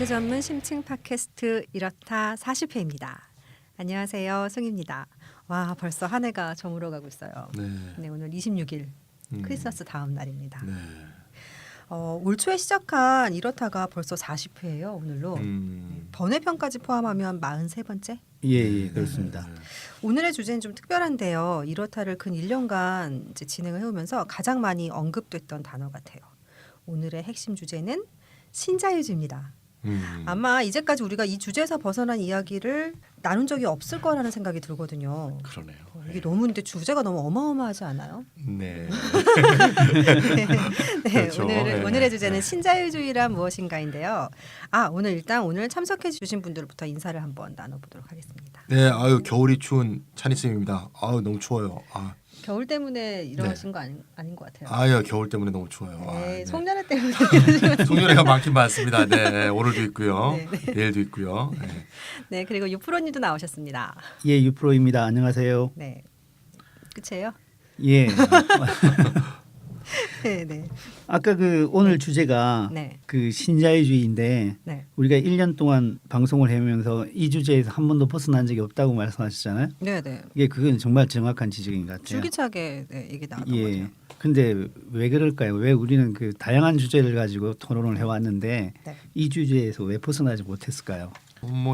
경제 전문 심층 팟캐스트 이렇다 40회입니다. 안녕하세요. 승입니다. 와, 벌써 한 해가 저물어가고 있어요. 네, 오늘 26일 크리스마스 다음 날입니다. 네. 올 초에 시작한 이렇다가 벌써 40회예요. 오늘로. 번외편까지 포함하면 43번째? 예, 그렇습니다. 오늘의 주제는 좀 특별한데요. 이렇다를 근 1년간 이제 진행을 해오면서 가장 많이 언급됐던 단어 같아요. 오늘의 핵심 주제는 신자유주의입니다. 아마 이제까지 우리가 이 주제에서 벗어난 이야기를 나눈 적이 없을 거라는 생각이 들거든요. 그러네요. 이게 너무 근데 주제가 너무 어마어마하지 않아요? 네. 네, 그렇죠. 오늘의 주제는 신자유주의란 무엇인가인데요. 오늘 참석해 주신 분들부터 인사를 한번 나눠보도록 하겠습니다. 네, 겨울이 추운 찬이쌤입니다. 너무 추워요. 겨울 때문에 이러신 거 아닌 것 같아요. 겨울 때문에 너무 추워요. 네, 송년회 때문에 송년회가 많긴 많습니다. 네, 오늘도 있고요. 네. 내일도 있고요. 네. 네, 그리고 유프로님도 나오셨습니다. 예, 유프로입니다. 안녕하세요. 네, 끝이에요? 예. 네. 아까 오늘 주제가 네. 신자유주의인데 네. 우리가 1년 동안 방송을 해오면서 이 주제에서 한 번도 벗어난 적이 없다고 말씀하셨잖아요. 네. 그건 정말 정확한 지적인 것 같아요. 줄기차게 얘기 나왔던 예. 거죠. 근데 왜 그럴까요? 왜 우리는 다양한 주제를 가지고 토론을 해왔는데 네. 이 주제에서 왜 벗어나지 못했을까요?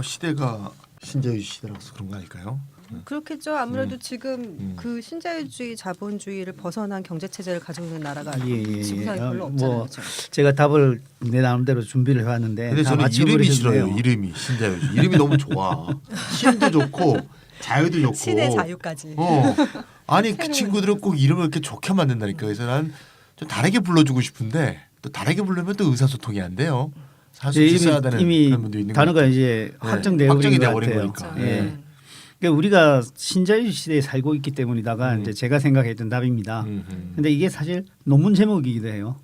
시대가 신자유주의 시대라서 그런 거 아닐까요? 그렇겠죠. 아무래도 지금 그 신자유주의, 자본주의를 벗어난 경제 체제를 가지고 있는 나라가 지구상에 별로 없잖아요. 그렇죠? 제가 답을 내 나름대로 준비를 해왔는데 근데 다 저는 이름이 맞춰버리셨네요. 싫어요. 이름이 신자유주의. 이름이 너무 좋아. 신도 좋고 자유도 좋고. 신의 자유까지. 그 친구들은 꼭 이름을 이렇게 좋게 만든다니까. 그래서 난 좀 다르게 불러주고 싶은데 또 다르게 부르면 또 의사소통이 안 돼요. 사실 비싸다는 이미 그런 분도 있는 단어가 것 이제 같아요. 확정되어 확정이 버린 것 돼버린 같아요. 거니까. 그렇죠. 예. 그러니까 우리가 신자유 시대에 살고 있기 때문이다가 이제 제가 생각했던 답입니다. 근데 이게 사실 논문 제목이기도 해요.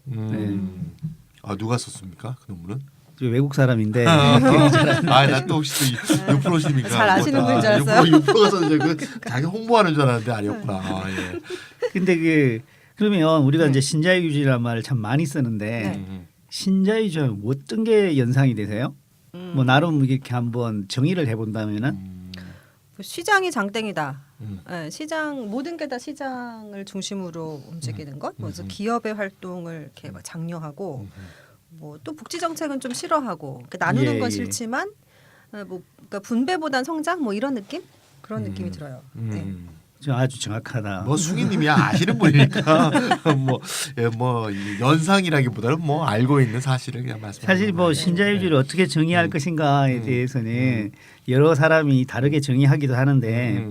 누가 썼습니까? 그 논문은? 외국 사람인데 나 또 혹시 또 유프로십니까? 잘 아시는 분인 줄 알았어요. 유프로가 썼는데 자기 홍보하는 줄 알았는데 아니었구나. 예. 근데 그러면 우리가 이제 신자유주의라는 말을 참 많이 쓰는데 신자유주의 어떤 게 연상이 되세요? 뭐 나름 이렇게 한번 정의를 해본다면은 시장이 장땡이다. 네, 시장 모든 게 다 시장을 중심으로 움직이는 것. 그래서 기업의 활동을 이렇게 막 장려하고, 또 복지 정책은 좀 싫어하고, 나누는 건 싫지만, 그러니까 분배보단 성장 이런 느낌? 그런 느낌이 들어요. 네. 아주 정확하다. 숭이님이 아시는 분이니까 연상이라기보다는 알고 있는 사실을 그냥 말씀. 사실 신자유주의를 어떻게 정의할 것인가에 대해서는 여러 사람이 다르게 정의하기도 하는데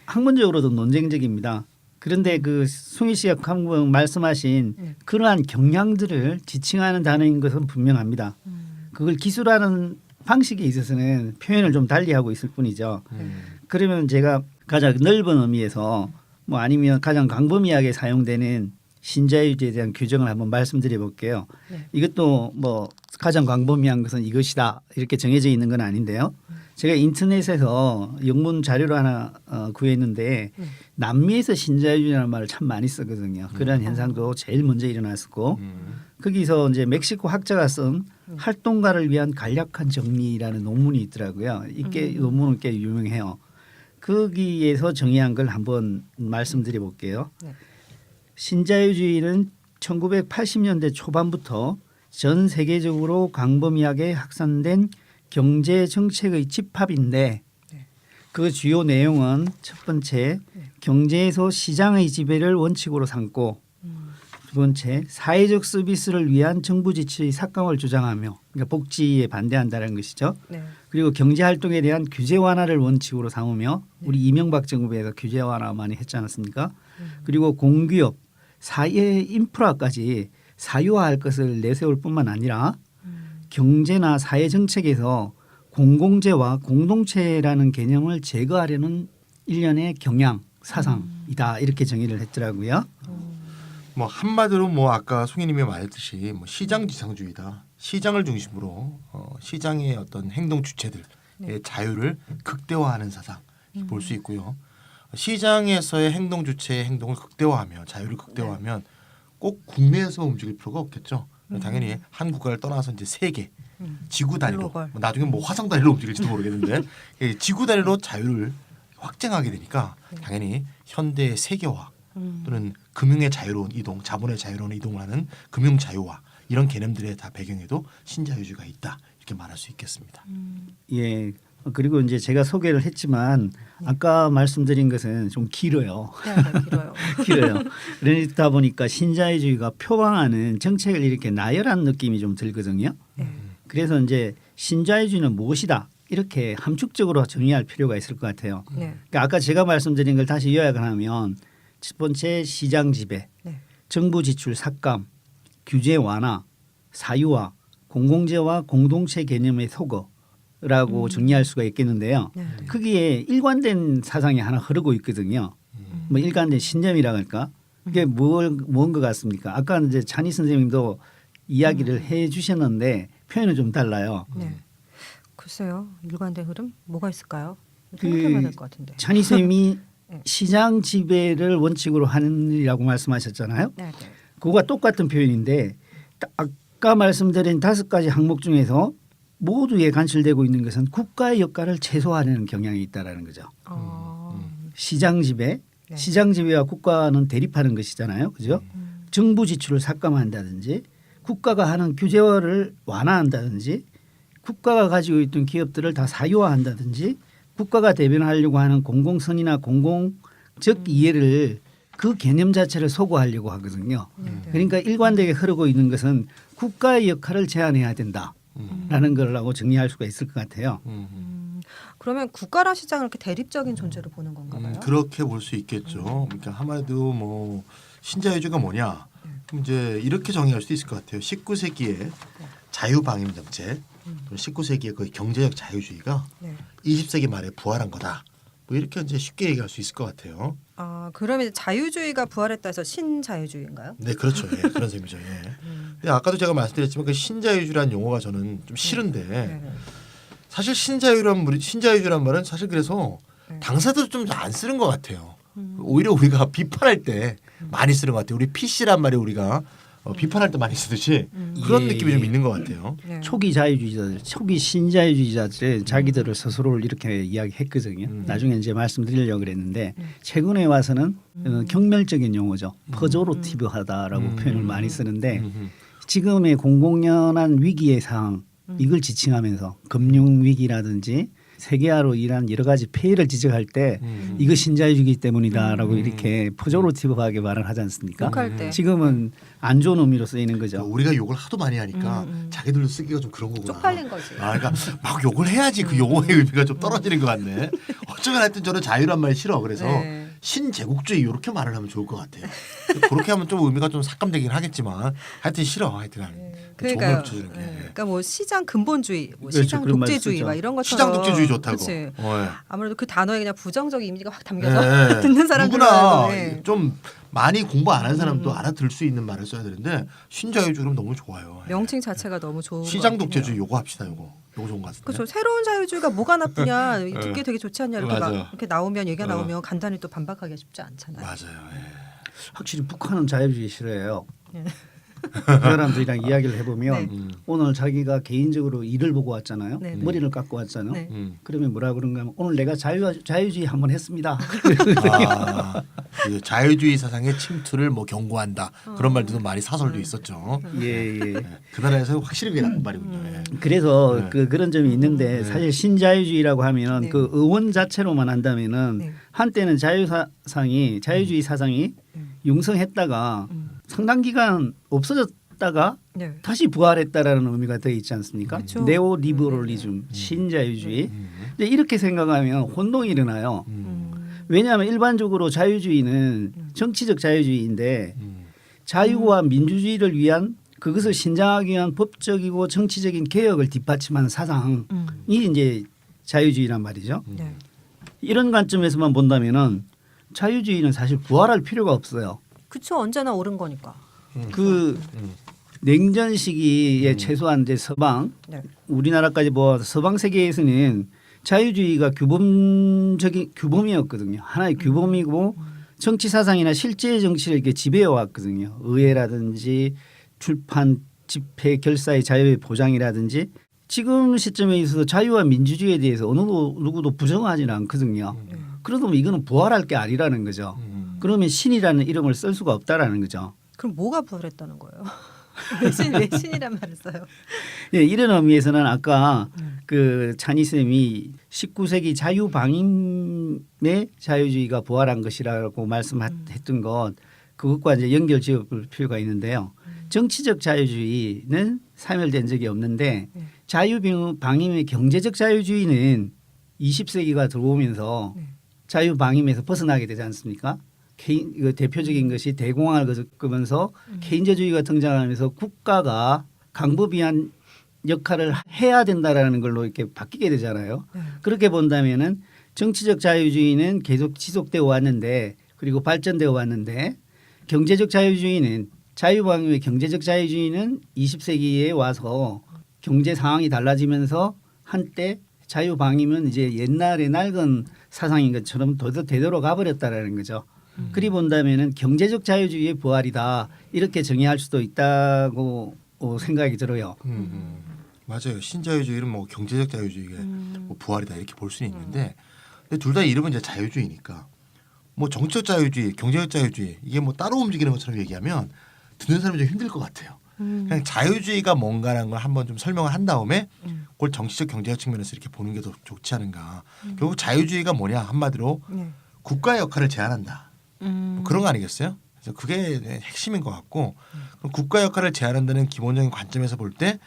학문적으로도 논쟁적입니다. 그런데 숭이 씨가 방금 말씀하신 그러한 경향들을 지칭하는 단어인 것은 분명합니다. 그걸 기술하는 방식에 있어서는 표현을 좀 달리하고 있을 뿐이죠. 그러면 제가 가장 넓은 의미에서 아니면 가장 광범위하게 사용되는 신자유주의에 대한 규정을 한번 말씀드려 볼게요. 이것도 가장 광범위한 것은 이것이다 이렇게 정해져 있는 건 아닌데요. 제가 인터넷에서 영문 자료를 하나 구했는데 남미에서 신자유주의라는 말을 참 많이 쓰거든요. 그런 현상도 제일 먼저 일어났었고 거기서 이제 멕시코 학자가 쓴 활동가를 위한 간략한 정리라는 논문이 있더라고요. 이게 논문은 꽤 유명해요. 거기에서 정의한 걸 한번 말씀드려 볼게요. 신자유주의는 1980년대 초반부터 전 세계적으로 광범위하게 확산된 경제 정책의 집합인데 그 주요 내용은 첫 번째 경제에서 시장의 지배를 원칙으로 삼고 두 번째 사회적 서비스를 위한 정부 지출의 삭감을 주장하며 그러니까 복지에 반대한다는 것이죠. 그리고 경제 활동에 대한 규제 완화를 원칙으로 삼으며 우리 이명박 정부에서 규제 완화 많이 했지 않았습니까? 그리고 공기업, 사회 인프라까지 사유화할 것을 내세울 뿐만 아니라 경제나 사회 정책에서 공공재와 공동체라는 개념을 제거하려는 일련의 경향 사상이다 이렇게 정의를 했더라고요. 한마디로 아까 송이님이 말했듯이 시장지상주의다. 시장을 중심으로 시장의 어떤 행동 주체들의 자유를 극대화하는 사상 볼 수 있고요. 시장에서의 행동 주체의 행동을 극대화하면 자유를 극대화하면 꼭 국내에서 움직일 필요가 없겠죠. 당연히 한 국가를 떠나서 이제 세계 지구 단위로 글로벌. 나중에 뭐 화성 단위로 움직일지도 모르겠는데 지구 단위로 자유를 확장하게 되니까 당연히 현대 세계화 또는 금융의 자유로운 이동, 자본의 자유로운 이동을 하는 금융 자유화 이런 개념들의 다 배경에도 신자유주의가 있다 이렇게 말할 수 있겠습니다. 예. 그리고 이제 제가 소개를 했지만 아까 말씀드린 것은 좀 길어요. 네, 네, 길어요. 길어요. 그러다 보니까 신자유주의가 표방하는 정책을 이렇게 나열한 느낌이 좀 들거든요. 그래서 이제 신자유주의는 무엇이다 이렇게 함축적으로 정의할 필요가 있을 것 같아요. 네. 그러니까 아까 제가 말씀드린 걸 다시 요약을 하면 첫 번째 시장 지배, 네. 정부 지출 삭감, 규제 완화, 사유화, 공공재와 공동체 개념의 소거라고 정리할 수가 있겠는데요. 네. 거기에 일관된 사상이 하나 흐르고 있거든요. 뭐 일관된 신념이라 할까? 그게 뭔 것 같습니까? 아까 이제 찬희 선생님도 이야기를 해 주셨는데 표현은 좀 달라요. 네. 글쎄요. 일관된 흐름 뭐가 있을까요? 그 생각해봐야 될 것 같은데. 찬희 선생님이 네. 시장 지배를 원칙으로 하느라고 말씀하셨잖아요. 네, 네. 그거와 똑같은 표현인데 아까 말씀드린 5가지 항목 중에서 모두에 간실되고 있는 것은 국가의 역할을 최소화하는 경향이 있다라는 거죠. 시장 지배, 네. 시장 지배와 국가는 대립하는 것이잖아요, 그죠? 정부 지출을 삭감한다든지 국가가 하는 규제를 완화한다든지 국가가 가지고 있던 기업들을 다 사유화한다든지 국가가 대변하려고 하는 공공선이나 공공적 이해를 그 개념 자체를 소거하려고 하거든요. 그러니까 일관되게 흐르고 있는 것은 국가의 역할을 제한해야 된다라는 걸라고 정리할 수가 있을 것 같아요. 그러면 국가랑 시장을 이렇게 대립적인 존재로 보는 건가 봐요. 그렇게 볼 수 있겠죠. 그러니까 한마디로 뭐 신자유주의가 뭐냐? 그럼 이제 이렇게 정의할 수 있을 것 같아요. 19세기의 자유방임 정책, 19세기의 그 경제적 자유주의가 네. 20세기 말에 부활한 거다. 뭐 이렇게 이제 쉽게 얘기할 수 있을 것 같아요. 아, 그러면 이제 자유주의가 부활했다 해서 신자유주의인가요? 네, 그렇죠. 예, 그런 셈이죠. 예. 근데 아까도 제가 말씀드렸지만 그 신자유주의라는 용어가 저는 좀 싫은데 네. 사실 신자유주의란 말은 사실 그래서 네. 당사자도 좀 안 쓰는 것 같아요. 오히려 우리가 비판할 때 많이 쓰는 것 같아요. 우리 PC란 말이 우리가 비판할 때 많이 쓰듯이 그런 예, 느낌이 좀 예. 있는 것 같아요. 네. 초기 자유주의자들, 초기 신자유주의자들 자기들을 스스로를 이렇게 이야기했거든요. 나중에 이제 말씀드리려고 그랬는데 최근에 와서는 경멸적인 용어죠. 퍼조로티브하다라고 표현을 많이 쓰는데 지금의 공공연한 위기의 상황 이걸 지칭하면서 금융 위기라든지 세계화로 인한 여러 가지 폐해를 지적할 때 이거 신자유주의 때문이다라고 이렇게 포조로티브하게 말을 하지 않습니까? 욕할 때. 지금은 안 좋은 의미로 쓰이는 거죠. 우리가 욕을 하도 많이 하니까 자기들도 쓰기가 좀 그런 거구나. 쪽팔린 거지. 아, 그러니까 막 욕을 해야지 그 용어의 의미가 좀 떨어지는 것 같네. 어쩌면 하여튼 저는 자유란 말이 싫어. 그래서 네. 신제국주의 이렇게 말을 하면 좋을 것 같아요. 그렇게 하면 좀 의미가 좀 삭감되긴 하겠지만 하여튼 싫어. 하여튼 그러니까요. 붙여주는 게. 그러니까 뭐 시장 근본주의, 뭐 그렇죠. 시장 그런 말 독재주의 쓰죠. 막 이런 것처럼 시장 독재주의 좋다고. 그치. 예. 아무래도 그 단어에 그냥 부정적 이미지가 확 담겨서 네. 듣는 사람들은 누구나 네. 좀 많이 공부 안 한 사람도 알아들 수 있는 말을 써야 되는데 신자유주의는 너무 좋아요. 예. 명칭 자체가 너무 좋은 시장 것 같긴 독재주의 해요. 요거 합시다. 요거 좋은 것 같은데. 그렇죠. 새로운 자유주의가 뭐가 나쁘냐, 듣기 되게 좋지 않냐 이렇게 맞아. 막 이렇게 나오면 얘기가 나오면 간단히 또 반박하기 쉽지 않잖아요. 맞아요. 예. 확실히 북한은 자유주의 싫어해요. 그 사람들이랑 이야기를 해보면 네. 오늘 자기가 개인적으로 일을 보고 왔잖아요. 네. 머리를 깎고 왔잖아요. 네. 그러면 뭐라 그런가 하면 오늘 내가 자유주의 한번 했습니다. 아, 그 자유주의 사상의 침투를 뭐 경고한다 그런 말들도 많이 사설도 있었죠. 예, 예. 그 나라에서 확실히 그게 나쁜 말이군요. 예. 그래서 네. 그런 점이 있는데 사실 신자유주의라고 하면은 네. 그 의원 자체로만 한다면은 네. 한때는 자유주의 사상이 융성했다가 상당 기간 없어졌다가 네. 다시 부활했다라는 의미가 더 있지 않습니까? 그렇죠. 네오리버럴리즘, 신자유주의. 근데 이렇게 생각하면 혼동이 일어나요. 왜냐하면 일반적으로 자유주의는 정치적 자유주의인데 자유와 민주주의를 위한 그것을 신장하기 위한 법적이고 정치적인 개혁을 뒷받침하는 사상이 이제 자유주의란 말이죠. 네. 이런 관점에서만 본다면은 자유주의는 사실 부활할 필요가 없어요. 그쵸. 언제나 옳은 거니까. 그 냉전 시기에 최소한 이제 서방 네. 우리나라까지 뭐 서방 세계에서는 자유주의가 규범이었거든요. 하나의 규범이고 정치 사상이나 실제 정치를 이렇게 지배해 왔거든요. 의회라든지 출판, 집회, 결사의 자유의 보장이라든지 지금 시점에 있어서 자유와 민주주의에 대해서 어느 누구도 부정하지는 않거든요. 그러다 보면 이거는 부활할 게 아니라는 거죠. 그러면 신이라는 이름을 쓸 수가 없다라는 거죠. 그럼 뭐가 부활했다는 거예요? 왜 신이란 말을 써요? 예, 이런 의미에서는 아까 그 찬희 쌤이 19세기 자유방임의 자유주의가 부활한 것이라고 말씀했던 것 그것과 이제 연결 지을 필요가 있는데요. 정치적 자유주의는 사멸된 적이 없는데 자유방임의 경제적 자유주의는 20세기가 들어오면서 자유방임에서 벗어나게 되지 않습니까? 대표적인 것이 대공황을 겪으면서 케인즈주의가 등장하면서 국가가 강부비한 역할을 해야 된다라는 걸로 이렇게 바뀌게 되잖아요. 그렇게 본다면은 정치적 자유주의는 계속 지속되어 왔는데 그리고 발전되어 왔는데 경제적 자유주의는 자유방임의 경제적 자유주의는 20세기에 와서 경제 상황이 달라지면서 한때 자유방임은 이제 옛날의 낡은 사상인 것처럼 되돌아가 버렸다라는 거죠. 그리 본다면은 경제적 자유주의의 부활이다 이렇게 정의할 수도 있다고 생각이 들어요. 맞아요. 신자유주의는 뭐 경제적 자유주의가 뭐 부활이다 이렇게 볼 수는 있는데 근데 둘 다 이름은 이제 자유주의니까 뭐 정치적 자유주의, 경제적 자유주의 이게 뭐 따로 움직이는 것처럼 얘기하면 듣는 사람이 좀 힘들 것 같아요. 그냥 자유주의가 뭔가라는 걸 한번 좀 설명을 한 다음에 그걸 정치적 경제적 측면에서 이렇게 보는 게 더 좋지 않은가. 결국 자유주의가 뭐냐 한마디로 국가의 역할을 제한한다. 뭐 그런 거 아니겠어요? 그래서 그게 핵심인 것 같고 그럼 국가 역할을 제한한다는 기본적인 관점에서 볼 때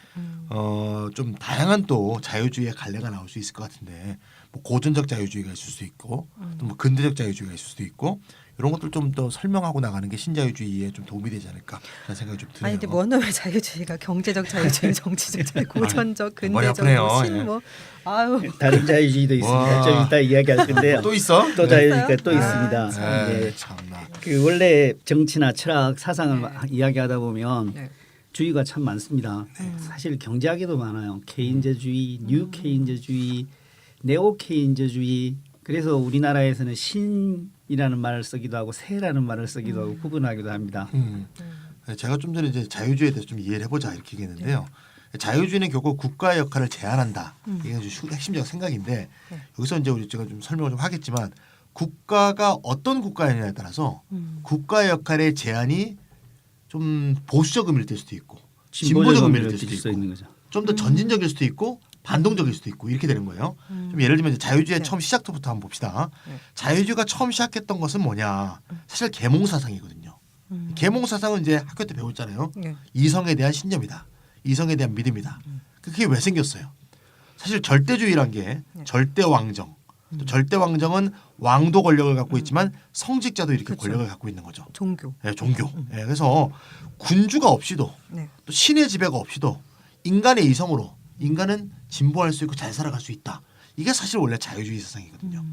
좀 다양한 또 자유주의의 갈래가 나올 수 있을 것 같은데 뭐 고전적 자유주의가 있을 수도 있고 또 뭐 근대적 자유주의가 있을 수도 있고 이런 것들 좀 더 설명하고 나가는 게 신자유주의에 좀 도움이 되지 않을까 그런 생각이 좀 드네요. 아니 근데 뭐는 자유주의가 경제적 자유주의, 정치적 자유, 고전적, 머리 근대적, 아프네요. 신뭐 아유 다른 자유주의도 있습니다. 좀 이따 이야기할 건데요. 또 있어? 또 자유주의가 있어요? 또 있습니다. 네. 예. 참나. 그 원래 정치나 철학, 사상을 이야기하다 보면 네. 주의가 참 많습니다. 사실 경제학에도 많아요. 케인즈주의, 뉴 케인즈주의, 네오 케인즈주의. 그래서 우리나라에서는 신이라는 말을 쓰기도 하고 새라는 말을 쓰기도 하고 구분하기도 합니다. 제가 좀 전에 이제 자유주의에 대해서 좀 이해를 해보자 이렇게 얘기했는데요. 자유주의는 결국 국가의 역할을 제한한다. 이게 핵심적 생각인데 여기서 이제 우리 제가 좀 설명을 좀 하겠지만 국가가 어떤 국가이냐에 따라서 국가의 역할의 제한이 좀 보수적 의미를 띨 수도 있고 진보적 의미를 띨 수도 있고 좀 더 전진적일 수도 있고 반동적일 수도 있고 이렇게 되는 거예요. 좀 예를 들면 이제 자유주의 처음 시작부터 한번 봅시다. 자유주의가 처음 시작했던 것은 뭐냐? 사실 계몽사상이거든요. 계몽사상은 이제 학교 때 배웠잖아요. 이성에 대한 신념이다. 이성에 대한 믿음이다. 그게 왜 생겼어요? 사실 절대주의란 게 절대왕정. 또 절대왕정은 왕도 권력을 갖고 있지만 성직자도 이렇게 그렇죠. 권력을 갖고 있는 거죠. 종교. 네, 종교. 네, 그래서 군주가 없이도 또 신의 지배가 없이도 인간의 이성으로 인간은 진보할 수 있고 잘 살아갈 수 있다. 이게 사실 원래 자유주의 사상이거든요.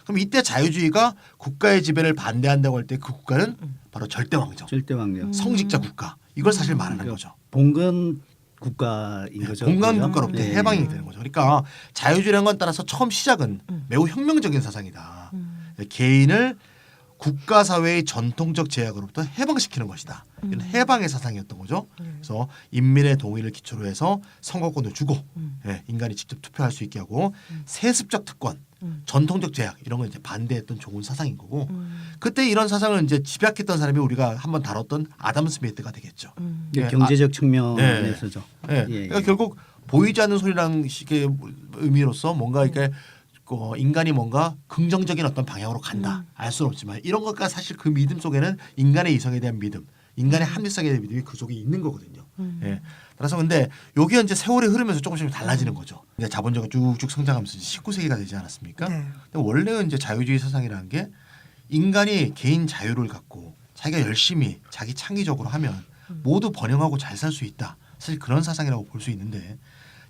그럼 이때 자유주의가 국가의 지배를 반대한다고 할 때 그 국가는 바로 절대왕정, 절대왕정, 성직자 국가 이걸 사실 말하는 거죠. 봉건 국가인 거죠. 봉건 그죠? 국가로부터 네. 해방이 되는 거죠. 그러니까 자유주의라는 건 따라서 처음 시작은 매우 혁명적인 사상이다. 개인을 국가 사회의 전통적 제약으로부터 해방시키는 것이다. 이런 해방의 사상이었던 거죠. 그래서 인민의 동의를 기초로 해서 선거권을 주고 인간이 직접 투표할 수 있게 하고 세습적 특권, 전통적 제약 이런 걸 이제 반대했던 좋은 사상인 거고 그때 이런 사상을 이제 집약했던 사람이 우리가 한번 다뤘던 아담 스미스가 되겠죠. 네, 경제적 측면에서죠. 네. 그러니까 결국 보이지 않는 소리라는 식의 의미로서 뭔가 이렇게 인간이 뭔가 긍정적인 어떤 방향으로 간다. 알 수는 없지만 이런 것과 사실 그 믿음 속에는 인간의 이성에 대한 믿음, 인간의 합리성에 대한 믿음이 그 속에 있는 거거든요. 예. 따라서 근데 여기 이제 세월이 흐르면서 조금씩 달라지는 거죠. 이제 자본주의가 쭉쭉 성장하면서 19세기가 되지 않았습니까? 네. 근데 원래는 이제 자유주의 사상이라는 게 인간이 개인 자유를 갖고 자기가 열심히 자기 창의적으로 하면 모두 번영하고 잘 살 수 있다. 사실 그런 사상이라고 볼 수 있는데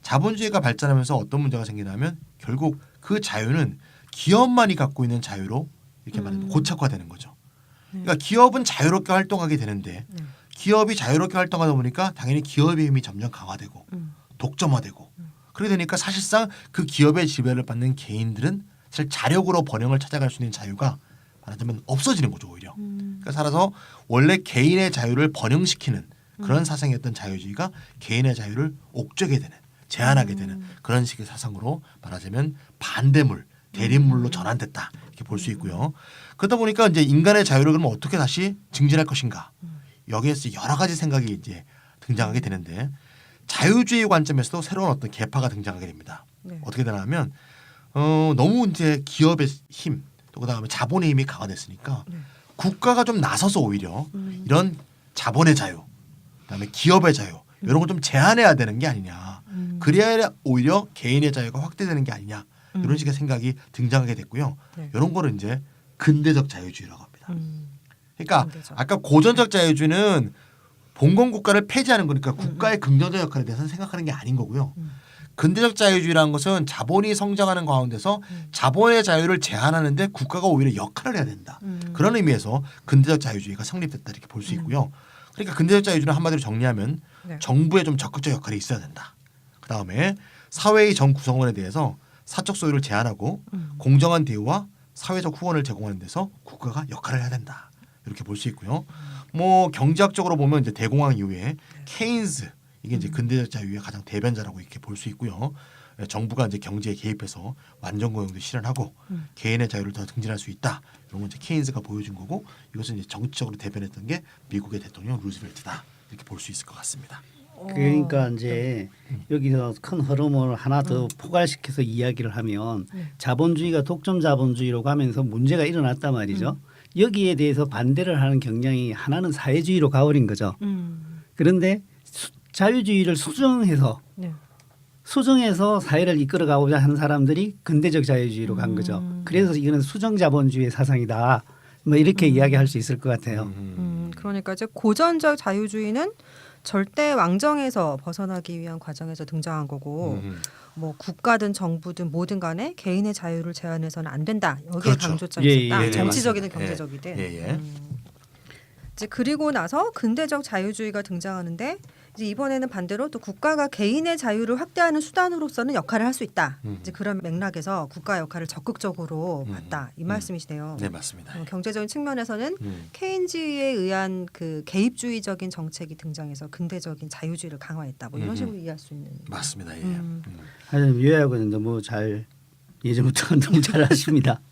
자본주의가 발전하면서 어떤 문제가 생기냐면 결국 그 자유는 기업만이 갖고 있는 자유로 이렇게 말하면 고착화되는 거죠. 그러니까 기업은 자유롭게 활동하게 되는데 기업이 자유롭게 활동하다 보니까 당연히 기업의 힘이 점점 강화되고 독점화되고 그러게 되니까 사실상 그 기업의 지배를 받는 개인들은 사실 자력으로 번영을 찾아갈 수 있는 자유가 말하자면 없어지는 거죠 오히려. 그러니까 살아서 원래 개인의 자유를 번영시키는 그런 사상이었던 자유주의가 개인의 자유를 옥죄게 되는 제한하게 되는 그런 식의 사상으로 말하자면 반대물, 대립물로 전환됐다 이렇게 볼 수 있고요. 그러다 보니까 이제 인간의 자유를 그러면 어떻게 다시 증진할 것인가 여기에서 여러 가지 생각이 이제 등장하게 되는데 자유주의 관점에서도 새로운 어떤 계파가 등장하게 됩니다. 네. 어떻게 되냐면 너무 이제 기업의 힘 또 그다음에 자본의 힘이 강화됐으니까 네. 국가가 좀 나서서 오히려 이런 자본의 자유, 그다음에 기업의 자유 이런 걸 좀 제한해야 되는 게 아니냐. 그래야 오히려 개인의 자유가 확대되는 게 아니냐. 이런 식의 생각이 등장하게 됐고요. 네. 이런 거를 이제 근대적 자유주의라고 합니다. 그러니까 근대적. 아까 고전적 자유주의는 봉건 국가를 폐지하는 거니까 국가의 긍정적 역할에 대해서는 생각하는 게 아닌 거고요. 근대적 자유주의라는 것은 자본이 성장하는 가운데서 자본의 자유를 제한하는데 국가가 오히려 역할을 해야 된다. 그런 의미에서 근대적 자유주의가 성립됐다 이렇게 볼 수 있고요. 그러니까 근대적 자유주의는 한마디로 정리하면 네. 정부의 좀 적극적 역할이 있어야 된다. 그다음에 사회의 전 구성원에 대해서 사적 소유를 제한하고 공정한 대우와 사회적 후원을 제공하는 데서 국가가 역할을 해야 된다. 이렇게 볼 수 있고요. 뭐 경제학적으로 보면 이제 대공황 이후에 케인즈 이게 이제 근대적 자유의 가장 대변자라고 이렇게 볼 수 있고요. 정부가 이제 경제에 개입해서 완전 고용도 실현하고 개인의 자유를 더 증진할 수 있다. 이런 건 이제 케인즈가 보여준 거고 이것은 이제 정치적으로 대변했던 게 미국의 대통령 루즈벨트다. 이렇게 볼 수 있을 것 같습니다. 그러니까 이제 여기서 큰 흐름을 하나 더 포괄시켜서 이야기를 하면 네. 자본주의가 독점 자본주의로 가면서 문제가 일어났단 말이죠. 여기에 대해서 반대를 하는 경향이 하나는 사회주의로 가버린 거죠. 그런데 자유주의를 수정해서 네. 사회를 이끌어가고자 하는 사람들이 근대적 자유주의로 간 거죠. 그래서 이거는 수정 자본주의의 사상이다. 뭐 이렇게 이야기할 수 있을 것 같아요. 그러니까 이제 고전적 자유주의는 절대 왕정에서 벗어나기 위한 과정에서 등장한 거고 뭐 국가든 정부든 뭐든 간에 개인의 자유를 제한해서는 안 된다. 여기에 그렇죠. 강조점이 예, 있다. 예, 정치적이든 맞습니다. 경제적이든. 예. 이제 그리고 나서 근대적 자유주의가 등장하는데 이제 이번에는 반대로 또 국가가 개인의 자유를 확대하는 수단으로서는 역할을 할 수 있다. 이제 그런 맥락에서 국가 역할을 적극적으로 봤다. 이 말씀이시네요. 네 맞습니다. 경제적인 측면에서는 케인즈에 의한 그 개입주의적인 정책이 등장해서 근대적인 자유주의를 강화했다. 뭐 이런 식으로 이해할 수 있는. 맞습니다. 예. 하여튼 요약은 너무 잘 예전부터 너무 잘 하십니다.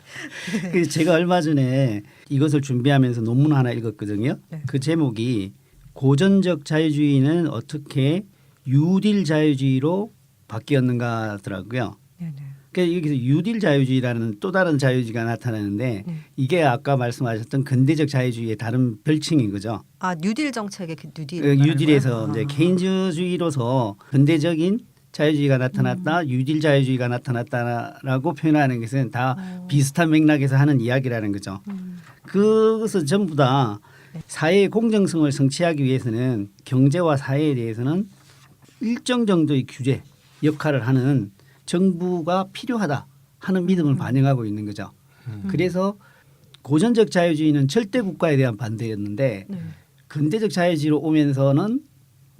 그래서 제가 얼마 전에 이것을 준비하면서 논문 하나 읽었거든요. 네. 그 제목이 고전적 자유주의는 어떻게 뉴딜 자유주의로 바뀌었는가 하더라고요. 네네. 그러니까 여기서 뉴딜 자유주의라는 또 다른 자유주의가 나타나는데 이게 아까 말씀하셨던 근대적 자유주의의 다른 별칭인 거죠. 아 뉴딜 정책의 그 뉴딜. 뉴딜에서 이제 케인즈주의로서 근대적인 자유주의가 나타났다, 뉴딜 자유주의가 나타났다라고 표현하는 것은 다 비슷한 맥락에서 하는 이야기라는 거죠. 그것은 전부 다 사회의 공정성을 성취하기 위해서는 경제와 사회에 대해서는 일정 정도의 규제 역할을 하는 정부가 필요하다 하는 믿음을 반영하고 있는 거죠. 그래서 고전적 자유주의는 절대 국가에 대한 반대였는데 네. 근대적 자유주의로 오면서는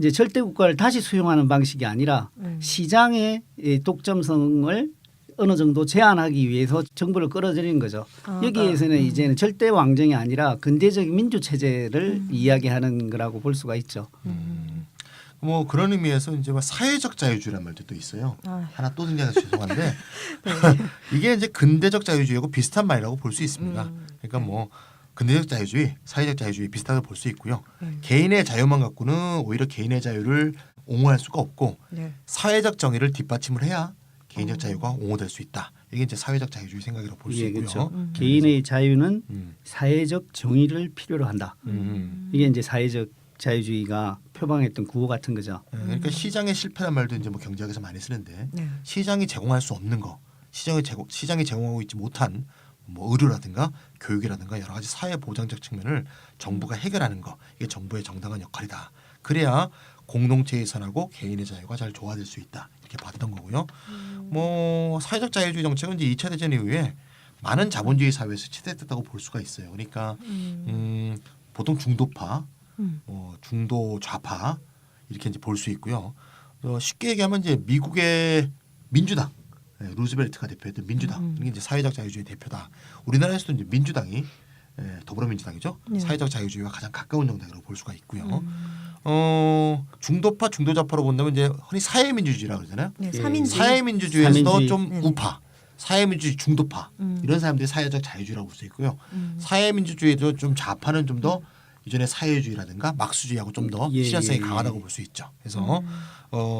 이제 절대 국가를 다시 수용하는 방식이 아니라 시장의 독점성을 어느 정도 제한하기 위해서 정부를 끌어들이는 거죠. 여기에서는 이제는 절대 왕정이 아니라 근대적인 민주 체제를 이야기하는 거라고 볼 수가 있죠. 뭐 그런 의미에서 이제 뭐 사회적 자유주의란 말도 또 있어요. 아. 하나 또 등장해서 죄송한데 이게 이제 근대적 자유주의하고 비슷한 말이라고 볼 수 있습니다. 그러니까 뭐 근대적 자유주의, 사회적 자유주의 비슷하게 볼 수 있고요. 개인의 자유만 갖고는 오히려 개인의 자유를 옹호할 수가 없고 네. 사회적 정의를 뒷받침을 해야 개인적 자유가 옹호될 수 있다. 이게 이제 사회적 자유주의 생각이라고 볼 수 예, 있고요. 그렇죠. 개인의 자유는 음. 사회적 정의를 필요로 한다. 이게 이제 사회적 자유주의가 표방했던 구호 같은 거죠. 그러니까 시장의 실패란 말도 이제 뭐 경제학에서 많이 쓰는데 네. 시장이 제공할 수 없는 거, 시장이 제공하고 있지 못한 뭐 의료라든가 교육이라든가 여러 가지 사회 보장적 측면을 정부가 해결하는 거, 이게 정부의 정당한 역할이다. 그래야 공동체의 선하고 개인의 자유가 잘 조화될 수 있다. 이렇게 봤던 거고요. 뭐 사회적 자유주의 정책은 이제 2차 대전 이후에 많은 자본주의 사회에서 치닫됐다고 볼 수가 있어요. 그러니까 보통 중도파, 중도 좌파 이렇게 이제 볼 수 있고요. 쉽게 얘기하면 이제 미국의 민주당, 루즈벨트가 대표했던 민주당 이게 이제 사회적 자유주의 대표다. 우리나라에서도 이제 민주당이 더불어민주당이죠. 사회적 자유주의와 가장 가까운 정당이라고 볼 수가 있고요. 중도파 중도좌파로 본다면 이제 흔히 사회민주주의라고 그러잖아요. 네, 예. 삼인주의. 사회민주주의에서도 삼인주의. 좀 네네. 우파, 사회민주주의 중도파 이런 사람들이 사회적 자유주의라고 볼 수 있고요. 사회민주주의도 좀 좌파는 좀 더 이전에 사회주의라든가 막수주의하고 좀 더 예, 실현성이 예, 예. 강하다고 볼 수 있죠.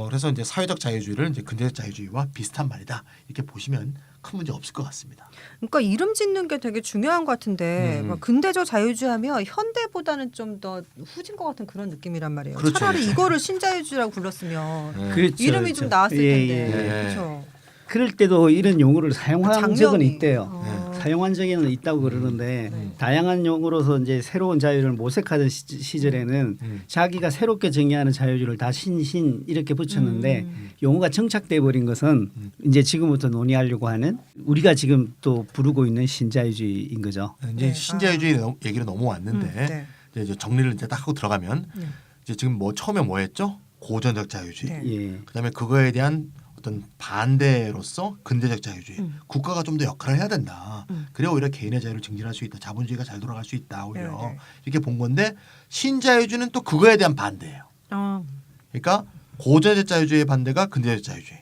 그래서 이제 사회적 자유주의를 이제 근대적 자유주의와 비슷한 말이다 이렇게 보시면 큰 문제 없을 것 같습니다. 그러니까 이름 짓는 게 되게 중요한 것 같은데 막 근대적 자유주의하면 현대보다는 좀 더 후진 것 같은 그런 느낌이란 말이에요. 그렇죠, 차라리 그렇죠. 이거를 신자유주의라고 불렀으면 그렇죠, 이름이 그렇죠. 좀 나았을 예, 텐데. 예. 그렇죠. 그럴 때도 이런 용어를 사용한 장면이. 적은 있대요. 어. 사용한 적은 있다고 그러는데 네. 다양한 용어로서 이제 새로운 자유를 모색하던 시절에는 자기가 새롭게 정의하는 자유주의를 다 신신 이렇게 붙였는데 용어가 정착돼 버린 것은 이제 지금부터 논의하려고 하는 우리가 지금 또 부르고 있는 신자유주의인 거죠. 이제 네. 신자유주의 얘기로 넘어왔는데 네. 이제 정리를 이제 딱 하고 들어가면 네. 이제 지금 뭐 처음에 뭐 했죠? 고전적 자유주의. 네. 예. 그다음에 그거에 대한 어떤 반대로서 근대적 자유주의. 국가가 좀 더 역할을 해야 된다. 그래야 오히려 개인의 자유를 증진할 수 있다. 자본주의가 잘 돌아갈 수 있다. 오히려 네, 네. 이렇게 본 건데 신자유주의는 또 그거에 대한 반대예요. 어. 그러니까 고전적 자유주의의 반대가 근대적 자유주의.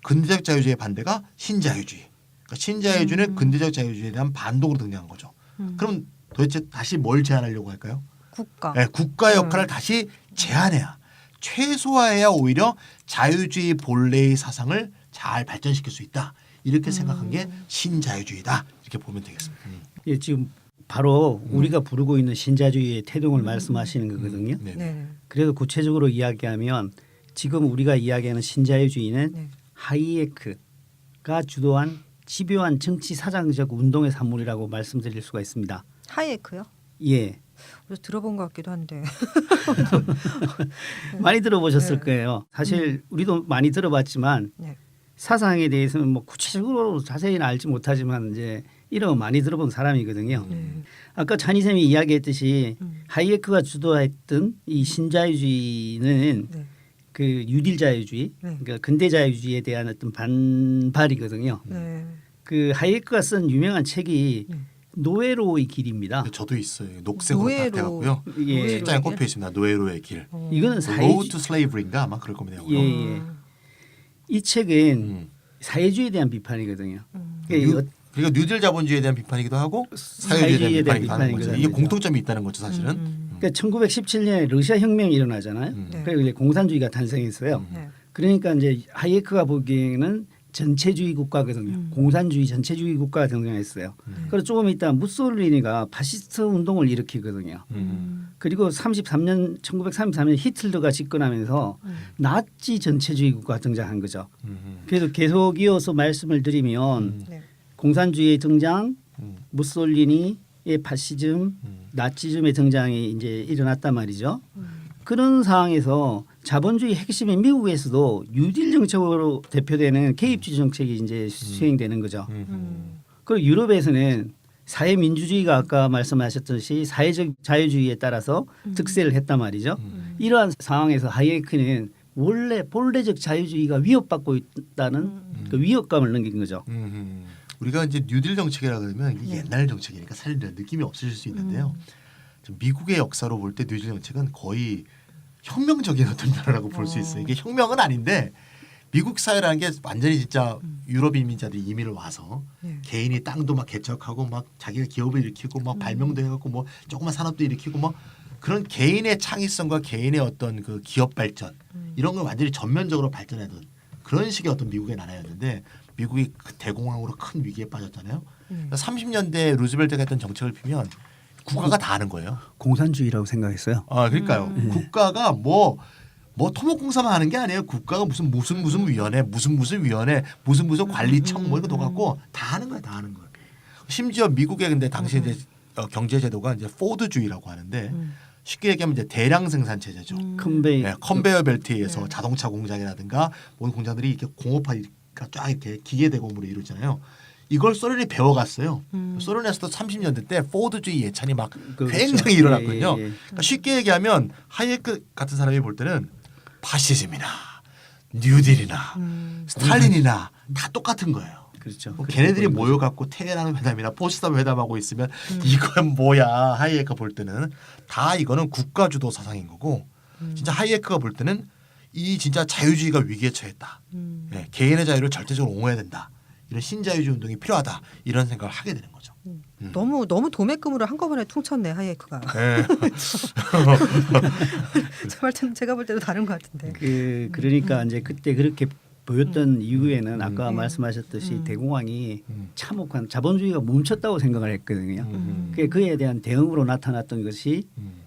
근대적 자유주의의 반대가 신자유주의. 그러니까 신자유주의는 근대적 자유주의에 대한 반동으로 등장한 거죠. 그럼 도대체 다시 뭘 제한하려고 할까요? 국가. 네, 국가의 역할을 다시 제한해야 최소화해야 오히려 자유주의 본래의 사상을 잘 발전시킬 수 있다. 이렇게 생각한 게 신자유주의다. 이렇게 보면 되겠습니다. 예, 지금 바로 우리가 부르고 있는 신자주의의 태동을 말씀하시는 거거든요. 네. 네. 그래서 구체적으로 이야기하면 지금 우리가 이야기하는 신자유주의는 네. 하이에크가 주도한 집요한 정치 사상적 운동의 산물이라고 말씀드릴 수가 있습니다. 하이에크요? 예, 그래서 들어본 것 같기도 한데. 많이 들어보셨을 네. 거예요. 사실 우리도 많이 들어봤지만 네. 사상에 대해서는 뭐 구체적으로 자세히는 알지 못하지만 이제 이름 많이 들어본 사람이거든요. 아까 찬희쌤이 이야기했듯이 하이에크가 주도했던 이 신자유주의는 네. 그 유딜 자유주의, 네. 그러니까 근대 자유주의에 대한 어떤 반발이거든요. 네. 그 하이에크가 쓴 유명한 책이 노예로의 길입니다. 근데 저도 있어요. 녹색으로 딱 노예로. 돼갖고요. 예. 책장에 꼽혀 있습니다. 노예로의 길. 이거는 Road to Slavery인가 아마 그럴 겁니다. 예, 예. 이 책은 음. 사회주의에 대한 비판이거든요. 그러니까 뉴딜 자본주의에 대한 비판이기도 하고 사회주의에 대한 비판이기도 하는 거죠. 이게 공통점이 있다는 거죠, 사실은. 그러니까 1917년에 러시아 혁명이 일어나잖아요. 네. 그리고 이제 공산주의가 탄생했어요. 네. 그러니까 이제 하이에크가 보기에는 전체주의 국가거든요. 공산주의 전체주의 국가가 등장했어요. 그리고 조금 있다 무솔리니가 파시스트 운동을 일으키거든요. 그리고 1933년 히틀러가 집권하면서 나치 전체주의 국가가 등장한 거죠. 그래서 계속 이어서 말씀을 드리면 네. 공산주의의 등장, 무솔리니의 파시즘, 나치즘의 등장이 이제 일어났단 말이죠. 그런 상황에서 자본주의 핵심인 미국에서도 뉴딜 정책으로 대표되는 개입주의 정책이 이제 수행되는 거죠. 그리고 유럽에서는 사회민주주의가 아까 말씀하셨듯이 사회적 자유주의에 따라서 득세를 했단 말이죠. 이러한 상황에서 하이에크는 원래 본래적 자유주의가 위협받고 있다는 그 위협감을 느낀 거죠. 우리가 이제 뉴딜 정책이라 그러면 이게 옛날 정책이니까 사실 느낌이 없으실 수 있는데요. 미국의 역사로 볼 때 뉴딜 정책은 거의 혁명적인 어떤 변화라고 볼 수 있어요. 이게 혁명은 아닌데 미국 사회라는 게 완전히 진짜 유럽 이민자들이 이민을 와서 네. 개인이 땅도 막 개척하고 막 자기가 기업을 일으키고 막 발명도 해갖고 뭐 조그만 산업도 일으키고 뭐 그런 개인의 창의성과 개인의 어떤 그 기업 발전 이런 걸 완전히 전면적으로 발전하던 그런 식의 어떤 미국의 나라였는데 미국이 그 대공황으로 큰 위기에 빠졌잖아요. 30년대 루즈벨트가 했던 정책을 피면 국가가 다 하는 거예요. 공산주의라고 생각했어요. 아 그러니까요. 국가가 뭐 토목공사만 하는 게 아니에요. 국가가 무슨 위원회, 무슨 위원회, 무슨 관리청 뭐 이거 더 갖고 다 하는 거야, 다 하는 거야. 심지어 미국의 근데 당시 이제 경제 제도가 이제 포드주의라고 하는데 쉽게 얘기하면 이제 대량 생산 체제죠. 컨베이어 벨트에 의해서 자동차 공장이라든가 모든 공장들이 이렇게 공업화가 쫙 이렇게 기계 대공으로 이루어지잖아요. 이걸 소련이 배워갔어요. 소련에서도 30년대 때 포드주의 예찬이 막 굉장히 일어났거든요. 그러니까 쉽게 얘기하면 하이에크 같은 사람이 볼 때는 파시즘이나 뉴딜이나 스탈린이나 다 똑같은 거예요. 그렇죠. 뭐 걔네들이 모여갖고 테헤란 회담이나 포츠담 회담하고 있으면 이건 뭐야 하이에크 볼 때는 다 이거는 국가 주도 사상인 거고 진짜 하이에크가 볼 때는 이 진짜 자유주의가 위기에 처했다. 예, 개인의 자유를 절대적으로 옹호해야 된다. 이런 신자유주의 운동이 필요하다. 이런 생각을 하게 되는 거죠. 너무 도매금으로 한꺼번에 퉁쳤네 하이에크가. 예. 정말 참 제가 볼 때도 다른 것 같은데. 그러니까 이제 그때 그렇게 보였던 이후에는 아까 말씀하셨듯이 대공황이 참혹한 자본주의가 멈췄다고 생각을 했거든요. 그에 대한 대응으로 나타났던 것이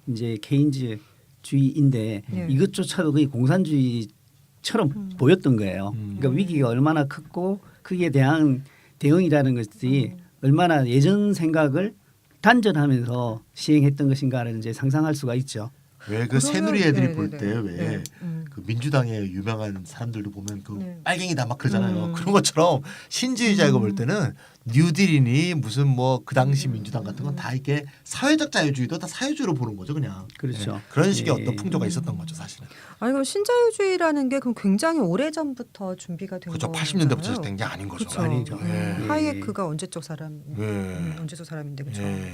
이제 케인즈주의인데 이것조차도 거의 공산주의처럼 보였던 거예요. 그러니까 위기가 얼마나 컸고 거기에 대한 대응이라는 것이 얼마나 예전 생각을 단전하면서 시행했던 것인가를 이제 상상할 수가 있죠. 왜 그 새누리 애들이 볼 때 네네네. 왜 그 민주당의 유명한 사람들도 보면 그 네. 빨갱이다 막 그러잖아요. 그런 것처럼 신주의자가 볼 때는 뉴딜이니 무슨 뭐 그 당시 민주당 같은 건 다 이게 사회적 자유주의도 다 사회주의로 보는 거죠, 그냥. 그렇죠. 예, 그런 식의 예. 어떤 풍조가 있었던 거죠, 사실은. 아니 그럼 신자유주의라는 게 그럼 굉장히 오래 전부터 준비가 된 그렇죠. 거잖아요. 80년대부터 시작된 게 아닌 거죠. 그렇죠. 아니죠. 예. 하이에크가 언제적 사람? 예. 언제적 사람인데 그렇죠. 예.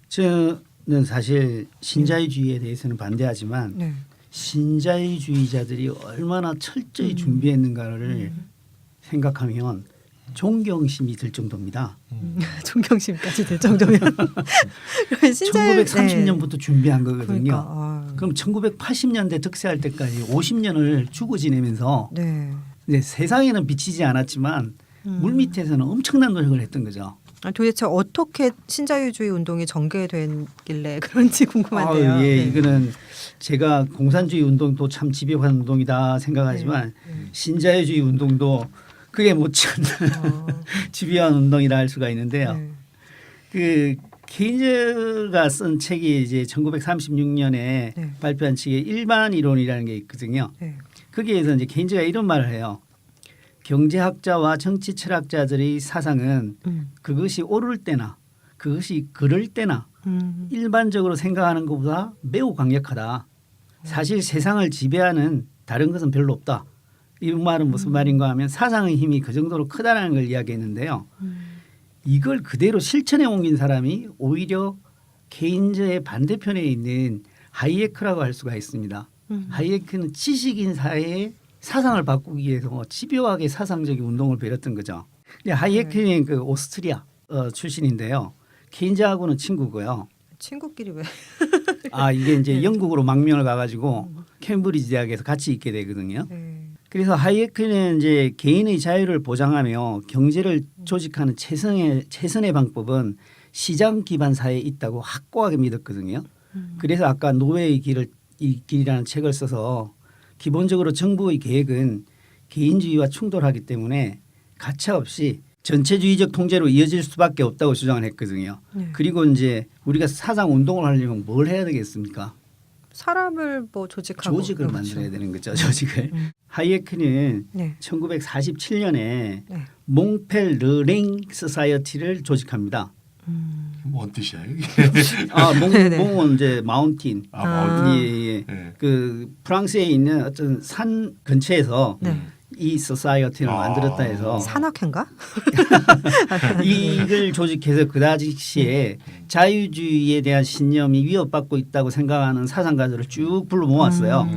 저는 사실 신자유주의에 대해서는 반대하지만 네. 신자유주의자들이 얼마나 철저히 준비했는가를 생각하면 존경심이 들 정도입니다. 존경심까지 될 정도면 그러면 신자유 1930년부터 준비한 거거든요. 그러니까, 아. 그럼 1980년대 득세할 때까지 50년을 주고 지내면서 네. 이제 세상에는 비치지 않았지만 물 밑에서는 엄청난 노력을 했던 거죠. 아, 도대체 어떻게 신자유주의 운동이 전개됐길래 그런지 궁금한데요. 예, 네. 이거는 제가 공산주의 운동도 참 집요한 운동이다 생각하지만 신자유주의 운동도 그게 못지않는 집요한 운동이라 할 수가 있는데요. 네. 그 케인즈가 쓴 책이 이제 1936년에 네. 발표한 책에 일반 이론이라는 게 있거든요. 네. 거기에서 이제 케인즈가 이런 말을 해요. 경제학자와 정치 철학자들의 사상은 그것이 옳을 때나 그것이 그럴 때나 일반적으로 생각하는 것보다 매우 강력하다. 사실 세상을 지배하는 다른 것은 별로 없다. 이 말은 무슨 말인가 하면 사상의 힘이 그 정도로 크다는 걸 이야기했는데요. 이걸 그대로 실천에 옮긴 사람이 오히려 케인즈의 반대편에 있는 하이에크라고 할 수가 있습니다. 하이에크는 지식인 사회에 사상을 바꾸기 위해서 집요하게 사상적인 운동을 벌였던 거죠. 하이에크는 그 오스트리아 출신인데요. 케인즈하고는 친구고요. 친구끼리 왜? 아 이게 이제 영국으로 망명을 가가지고 캠브리지 대학에서 같이 있게 되거든요. 네. 그래서 하이에크는 이제 개인의 자유를 보장하며 경제를 조직하는 최선의 방법은 시장 기반 사회에 있다고 확고하게 믿었거든요. 그래서 아까 노예의 길이라는 책을 써서 기본적으로 정부의 계획은 개인주의와 충돌하기 때문에 가차없이 전체주의적 통제로 이어질 수밖에 없다고 주장을 했거든요. 네. 그리고 이제 우리가 사상 운동을 하려면 뭘 해야 되겠습니까? 사람을 뭐 조직하고 조직을 그렇죠. 만들어야 되는 거죠. 조직을. 하이에크는 네. 1947년에 네. 몽펠 르랭 소사이어티를 조직합니다. 뭔 뜻이야 이게? 아, 네네. 몽은 이제 마운틴. 아, 예, 예. 네. 그 프랑스에 있는 어떤 산 근처에서 네. 이 소사이어티를 만들었다 해서 산악회인가? 이걸 조직해서 그 당시에 자유주의에 대한 신념이 위협받고 있다고 생각하는 사상가들을 쭉 불러 모았어요.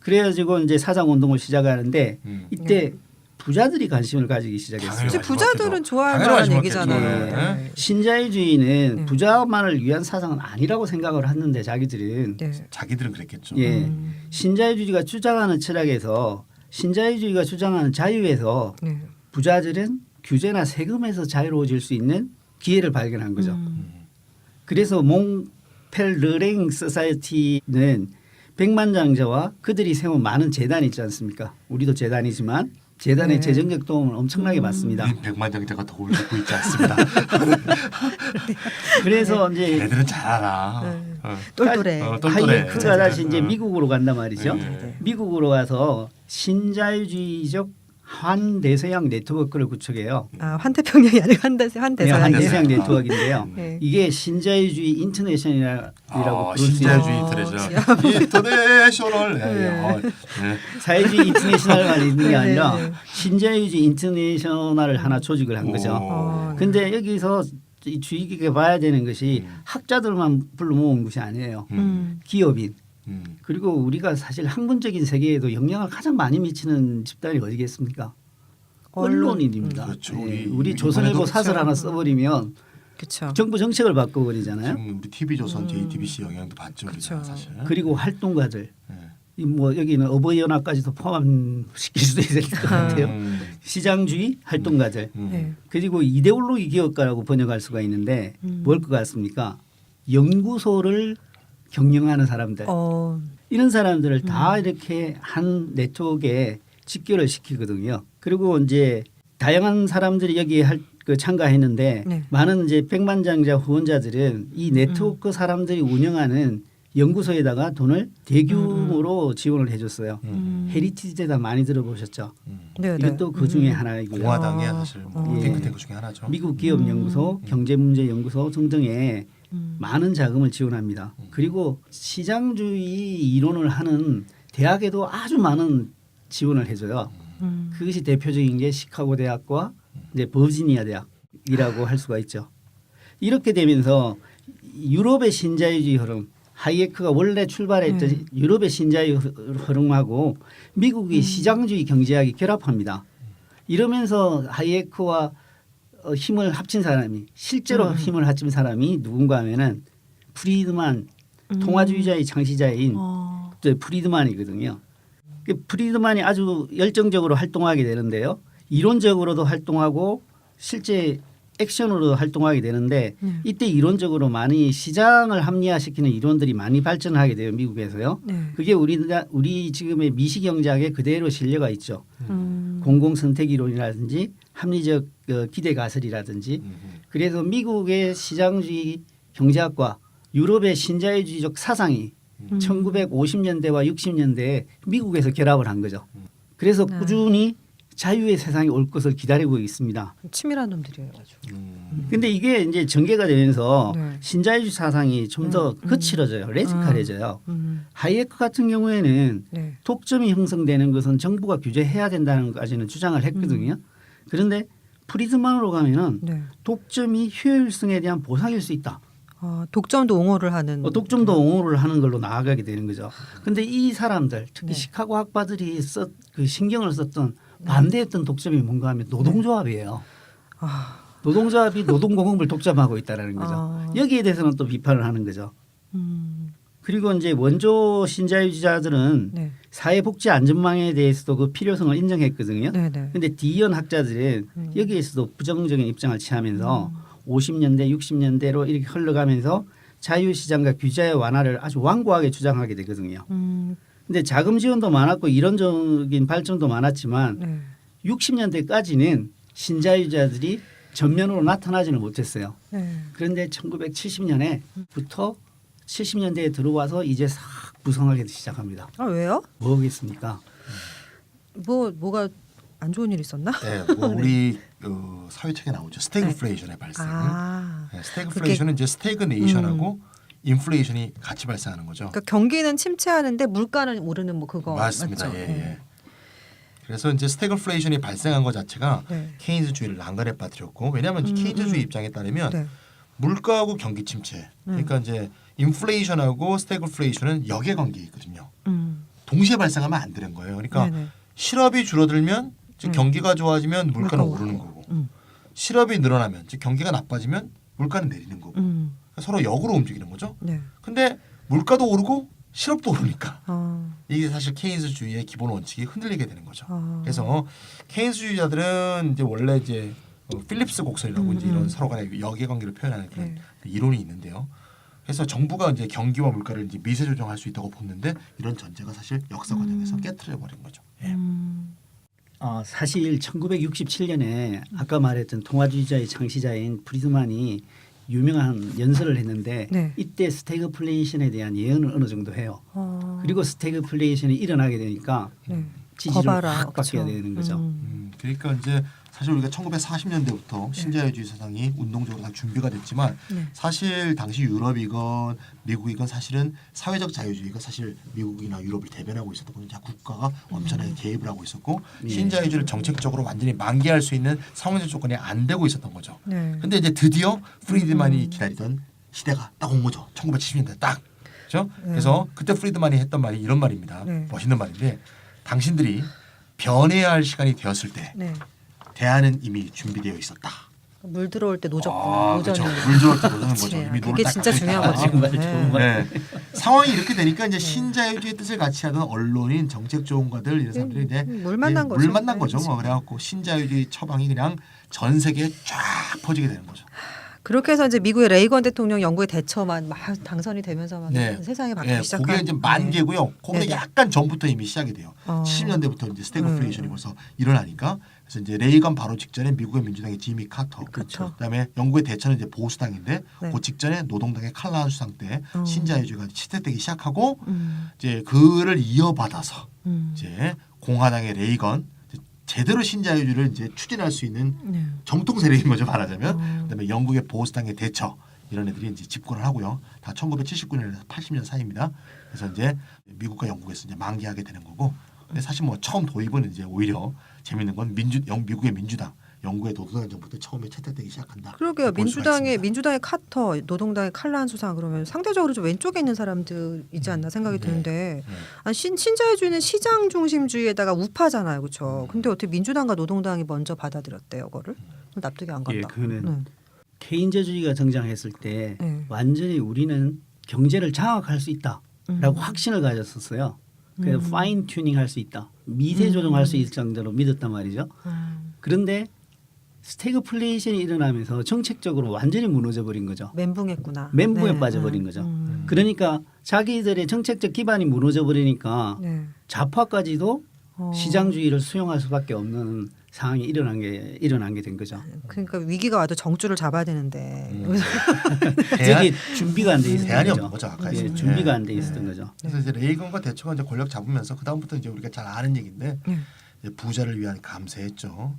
그래가지고 이제 사상 운동을 시작하는데 이때 부자들이 관심을 가지기 시작했어요. 이제 당연히 부자들은 좋아할 당연히 만한 맞겠죠. 얘기잖아요. 네. 네. 신자유주의는 네. 부자만을 위한 사상은 아니라고 생각을 하는데 자기들은 네. 자기들은 그랬겠죠. 예 신자유주의가 주장하는 철학에서 신자유주의가 주장하는 자유에서 네. 부자들은 규제나 세금에서 자유로워질 수 있는 기회를 발견한 거죠. 그래서 몽펠르랭 소사이어티는 백만장자와 그들이 세운 많은 재단이 있지 않습니까? 우리도 재단이지만 재단의 네. 재정적 도움을 엄청나게 받습니다. 우린 백만장자가 더 울고 있지 않습니다. 그래서 이제 애들은 잘 알아. 네. 어. 똘똘해. 똘똘해. 하이에크가 다시 이제 어. 미국으로 간단 말이죠. 네. 미국으로 가서 신자유주의적 환대서양 네트워크를 구축해요. 아, 환태평양이 아니라 환대서양이에요. 환대서양 네트워크인데요. 네. 이게 신자유주의 인터내셔널이라고 부를 수 있어요. 신자유주의 인터내셔널. 인터내셔널. 네. 사회주의 인터내셔널만 있는 게 아니라 네, 네. 신자유주의 인터내셔널을 하나 조직을 한 거죠. 어. 근데 여기서 이 주의 깊게 봐야 되는 것이 학자들만 불러 모은 것이 아니에요. 기업인, 그리고 우리가 사실 학문적인 세계에도 영향을 가장 많이 미치는 집단이 어디겠습니까? 언론인입니다. 그렇죠. 네. 우리 조선일보 이번에도 사설 하나 써버리면 그렇죠. 정부 정책을 바꿔버리잖아요. 지금 우리 TV조선, JTBC 영향도 받죠. 그쵸. 우리가 사실. 그리고 활동가들, 네. 뭐 여기는 어버이연합까지도 포함시킬 수도 있을 것 같아요. 시장주의 활동가들, 네. 그리고 이데올로기 기업가라고 번역할 수가 있는데 뭘 것 같습니까? 연구소를 경영하는 사람들, 이런 사람들을 다 이렇게 한 네트워크에 직결을 시키거든요. 그리고 이제 다양한 사람들이 여기에 참가했는데 네. 많은 이제 백만장자 후원자들은 이 네트워크 사람들이 운영하는 연구소에다가 돈을 대규모로 지원을 해줬어요. 헤리티지재단 많이 들어보셨죠? 네, 이것도 그 중에 하나이고요. 공화당의 사실 뭐 예. 탱크탱크 중에 하나죠. 미국 기업연구소, 경제문제연구소 등등에 많은 자금을 지원합니다. 그리고 시장주의 이론을 하는 대학에도 아주 많은 지원을 해줘요. 그것이 대표적인 게 시카고 대학과 이제 버지니아 대학이라고 할 수가 있죠. 이렇게 되면서 유럽의 신자유주의 흐름, 하이에크가 원래 출발했던 유럽의 신자유주의 흐름하고 미국의 시장주의 경제학이 결합합니다. 이러면서 하이에크와 힘을 합친 사람이 실제로 힘을 합친 사람이 누군가 하면은 프리드만 통화주의자의 창시자인 프리드만이거든요. 그 프리드만이 아주 열정적으로 활동하게 되는데요. 이론적으로도 활동하고 실제 액션으로 활동하게 되는데 이때 이론적으로 많이 시장을 합리화시키는 이론들이 많이 발전하게 돼요. 미국에서요. 그게 우리 지금의 미시경제학에 그대로 실려가 있죠. 공공선택 이론이라든지 합리적 기대 가설이라든지 그래서 미국의 시장주의 경제학과 유럽의 신자유주의적 사상이 1950년대와 60년대에 미국에서 결합을 한 거죠. 그래서 꾸준히 자유의 세상이 올 것을 기다리고 있습니다. 치밀한 놈들이에요, 아주. 근데 이게 이제 전개가 되면서 네. 신자유주의 사상이 좀 더 거칠어져요. 레지컬해져요. 하이에크 같은 경우에는 네. 독점이 형성되는 것은 정부가 규제해야 된다는 것까지는 주장을 했거든요. 그런데 프리드만으로 가면은 네. 독점이 효율성에 대한 보상일 수 있다. 독점도 옹호를 하는. 독점도 옹호를 하는 걸로 나아가게 되는 거죠. 그런데 이 사람들 특히 네. 시카고 학파들이 그 신경을 썼던 반대했던 독점이 뭔가 하면 노동조합이에요. 노동조합이 노동공업을 독점하고 있다는 거죠. 여기에 대해서는 또 비판을 하는 거죠. 그리고 이제 원조 신자유주의자들은 네. 사회복지 안전망에 대해서도 그 필요성을 인정했거든요. 네네. 그런데 디이언 학자들은 여기에서도 부정적인 입장을 취하면서 50년대, 60년대로 이렇게 흘러가면서 자유시장과 규제 완화를 아주 완고하게 주장하게 되거든요. 근데 자금 지원도 많았고 이론적인 발전도 많았지만 네. 60년대까지는 신자유자들이 전면으로 나타나지는 못했어요. 네. 그런데 1970년에부터 70년대에 들어와서 이제 싹 부성하기 시작합니다. 왜요? 뭐겠습니까? 뭐가 안 좋은 일 있었나? 네, 뭐 우리 사회책에 나오죠. 스태그플레이션의 발생. 네, 스태그플레이션은 이제 스태그네이션하고 인플레이션이 같이 발생하는 거죠. 그러니까 경기는 침체하는데 물가는 오르는 뭐 그거 맞습니다. 맞죠? 예, 예. 그래서 이제 스태그플레이션이 발생한 것 자체가 네. 케인즈주의를 난간에 빠뜨렸고 왜냐하면 이제 케인즈주의 입장에 따르면 네. 물가하고 경기 침체, 그러니까 이제 인플레이션하고 스태그플레이션은 역의 관계에 있거든요. 동시에 발생하면 안 되는 거예요. 그러니까 네네. 실업이 줄어들면 즉 경기가 좋아지면 물가는 물가 오르는 거고, 실업이 늘어나면 즉 경기가 나빠지면 물가는 내리는 거고, 그러니까 서로 역으로 움직이는 거죠. 네. 근데 물가도 오르고 실업도 오르니까 아, 이게 사실 케인스주의의 기본 원칙이 흔들리게 되는 거죠. 아. 그래서 케인스주의자들은 이제 원래 이제 필립스 곡선이라고 이제 이런 서로 간의 역의 관계를 표현하는 그런 이론이 있는데요. 그래서 정부가 이제 경기와 물가를 이제 미세 조정할 수 있다고 보는데 이런 전제가 사실 역사 과정에서 깨트려 버린 거죠. 예. 사실 1967년에 아까 말했던 통화주의자의 창시자인 프리드만이 유명한 연설을 했는데 네. 이때 스태그플레이션에 대한 예언을 어느 정도 해요. 그리고 스태그플레이션이 일어나게 되니까 네. 지지를 거봐라. 확 받게 그쵸. 되는 거죠. 그러니까 이제 사실 우리가 1940년대부터 신자유주의 사상이 운동적으로 다 준비가 됐지만 네. 사실 당시 유럽이건 미국이건 사실은 사회적 자유주의가 사실 미국이나 유럽을 대변하고 있었다 보니까 국가가 엄청나게 개입을 하고 있었고 신자유주의를 정책적으로 완전히 만개할 수 있는 상황적 조건이 안 되고 있었던 거죠. 네. 근데 이제 드디어 프리드만이 기다리던 시대가 딱 온 거죠. 1970년대 딱 그렇죠? 그래서 그때 프리드만이 했던 말이 이런 말입니다. 네. 멋있는 말인데 당신들이 변해야 할 시간이 되었을 때 네. 대안은 이미 준비되어 있었다. 물 들어올 때 노졌구나. 그렇죠. 노전이. 물 들어올 때 노는 거죠. 그치. 이미 노를 그게 딱 진짜 갖고 중요한 있다. 거죠. 정말 좋은 말. 네. 상황이 이렇게 되니까 이제 신자유주의 뜻을 같이 하던 언론인, 정책 조언가들 이런 사람들이 이제 물 만난 거죠. 물 만난 네, 거죠. 그치. 뭐 그래갖고 신자유주의 처방이 그냥 전 세계에 쫙 퍼지게 되는 거죠. 그렇게 해서 이제 미국의 레이건 대통령 영국의 대처만 막 당선이 되면서 네. 세상이 바뀌기 네, 시작한. 그게 이제 만개고요. 거기서 네. 약간 전부터 이미 시작이 돼요. 어. 70년대부터 이제 스태그플레이션이 벌써 일어나니까 그래서 이제 레이건 바로 직전에 미국의 민주당의 지미 카터, 그렇죠. 그다음에 영국의 대처는 이제 보수당인데 네. 그 직전에 노동당의 칼라 수상 때 어. 신자유주의가 치태되기 시작하고 음. 이제 그를 이어받아서 음. 이제 공화당의 레이건 이제 제대로 신자유주의를 이제 추진할 수 있는 네. 정통 세력인 거죠 말하자면. 그다음에 영국의 보수당의 대처 이런 애들이 이제 집권을 하고요. 다 1979년에서 80년 사이입니다. 그래서 이제 미국과 영국에서 이제 만개하게 되는 거고. 근데 사실 뭐 처음 도입은 이제 오히려 재밌는 건 미국의 민주당, 영국의 노동당 정부터 처음에 채택되기 시작한다. 그러게요. 볼 수가 있습니다. 민주당의 카터, 노동당의 칼란 수상 그러면 상대적으로 좀 왼쪽에 있는 사람들이지 않나 생각이 드는데 네. 아니, 신자유주의는 시장 중심주의에다가 우파잖아요, 그렇죠? 근데 어떻게 민주당과 노동당이 먼저 받아들였대요, 그거를? 납득이 안 간다. 예, 그거는 네. 케인즈주의가 등장했을 때 네. 완전히 우리는 경제를 장악할 수 있다라고 확신을 가졌었어요. 그래서 파인 튜닝 할 수 있다. 미세 조정할 수 있을 정도로 믿었단 말이죠. 그런데 스태그플레이션이 일어나면서 정책적으로 완전히 무너져 버린 거죠. 멘붕했구나. 멘붕에 네. 빠져버린 거죠. 그러니까 자기들의 정책적 기반이 무너져 버리니까 네. 좌파까지도 어. 시장주의를 수용할 수밖에 없는 상황이 일어난 게 된 거죠. 그러니까 위기가 와도 정주를 잡아야 되는데 여기서 대안, 저게 준비가 안 돼 있었던 대안이 거죠. 없는 거죠. 아까 예, 했습니다. 준비가 안 돼 있었던 거죠. 그래서 이제 레이건과 대처가 이제 권력 잡으면서 그 다음부터 이제 우리가 잘 아는 얘기인데 이제 부자를 위한 감세했죠.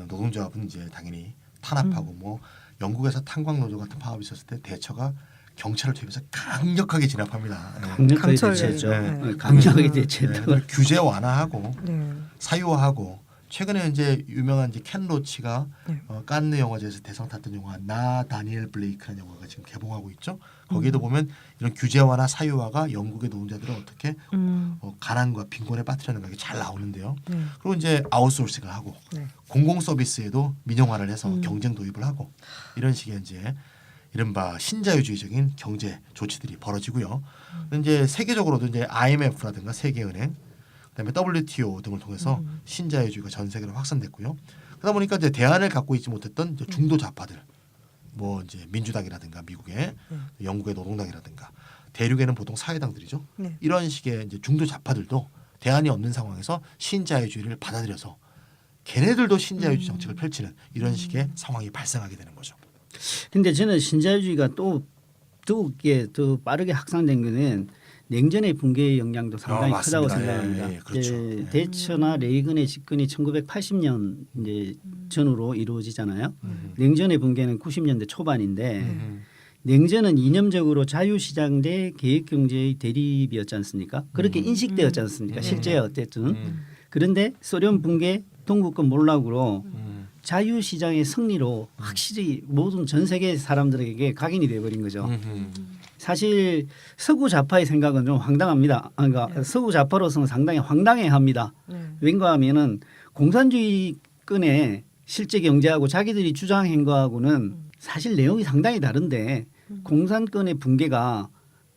노동조합은 이제 당연히 탄압하고 뭐 영국에서 탄광 노조 같은 파업이 있었을 때 대처가 경찰을 투입해서 강력하게 진압합니다. 강력하게 강철 대처했죠. 네. 강력하게 네, 대처했던 그걸 규제 완화하고 네. 사유화하고 최근에 이제 유명한 이제 켄 로치가 네. 칸느 영화제에서 대상 탔던 영화 나 다니엘 블레이크라는 영화가 지금 개봉하고 있죠. 거기에도 보면 이런 규제 완화 사유화가 영국의 노동자들을 어떻게 가난과 빈곤에 빠뜨리는 게 잘 나오는데요. 그리고 이제 아웃소싱을 하고 네. 공공 서비스에도 민영화를 해서 경쟁 도입을 하고 이런 식의 이제 이른바 신자유주의적인 경제 조치들이 벌어지고요. 이제 세계적으로도 이제 IMF라든가 세계은행, 그다음에 WTO 등을 통해서 신자유주의가 전 세계로 확산됐고요. 그러다 보니까 이제 대안을 갖고 있지 못했던 이제 중도 좌파들, 뭐 이제 민주당이라든가 미국의 영국의 노동당이라든가 대륙에는 보통 사회당들이죠. 네. 이런 식의 이제 중도 좌파들도 대안이 없는 상황에서 신자유주의를 받아들여서 걔네들도 신자유주의 정책을 펼치는 이런 식의 상황이 발생하게 되는 거죠. 근데 저는 신자유주의가 또 더욱에 더 빠르게 확산된 거는 냉전의 붕괴의 영향도 상당히 크다고 맞습니다. 생각합니다. 예, 그렇죠. 이제 대처나 레이건의 집권이 1980년 이제 전후로 이루어지잖아요. 냉전의 붕괴는 90년대 초반인데 냉전은 이념적으로 자유시장 대 계획경제의 대립이었지 않습니까? 그렇게 인식되었지 않습니까? 실제 어쨌든. 그런데 소련 붕괴, 동구권 몰락으로 자유시장의 승리로 확실히 모든 전 세계 사람들에게 각인이 돼버린 거죠. 사실 서구 좌파의 생각은 좀 황당합니다. 그러니까 서구 좌파로서는 상당히 황당해합니다. 왠가 하면은 공산주의권의 실제 경제하고 자기들이 주장한 거하고는 사실 내용이 상당히 다른데 공산권의 붕괴가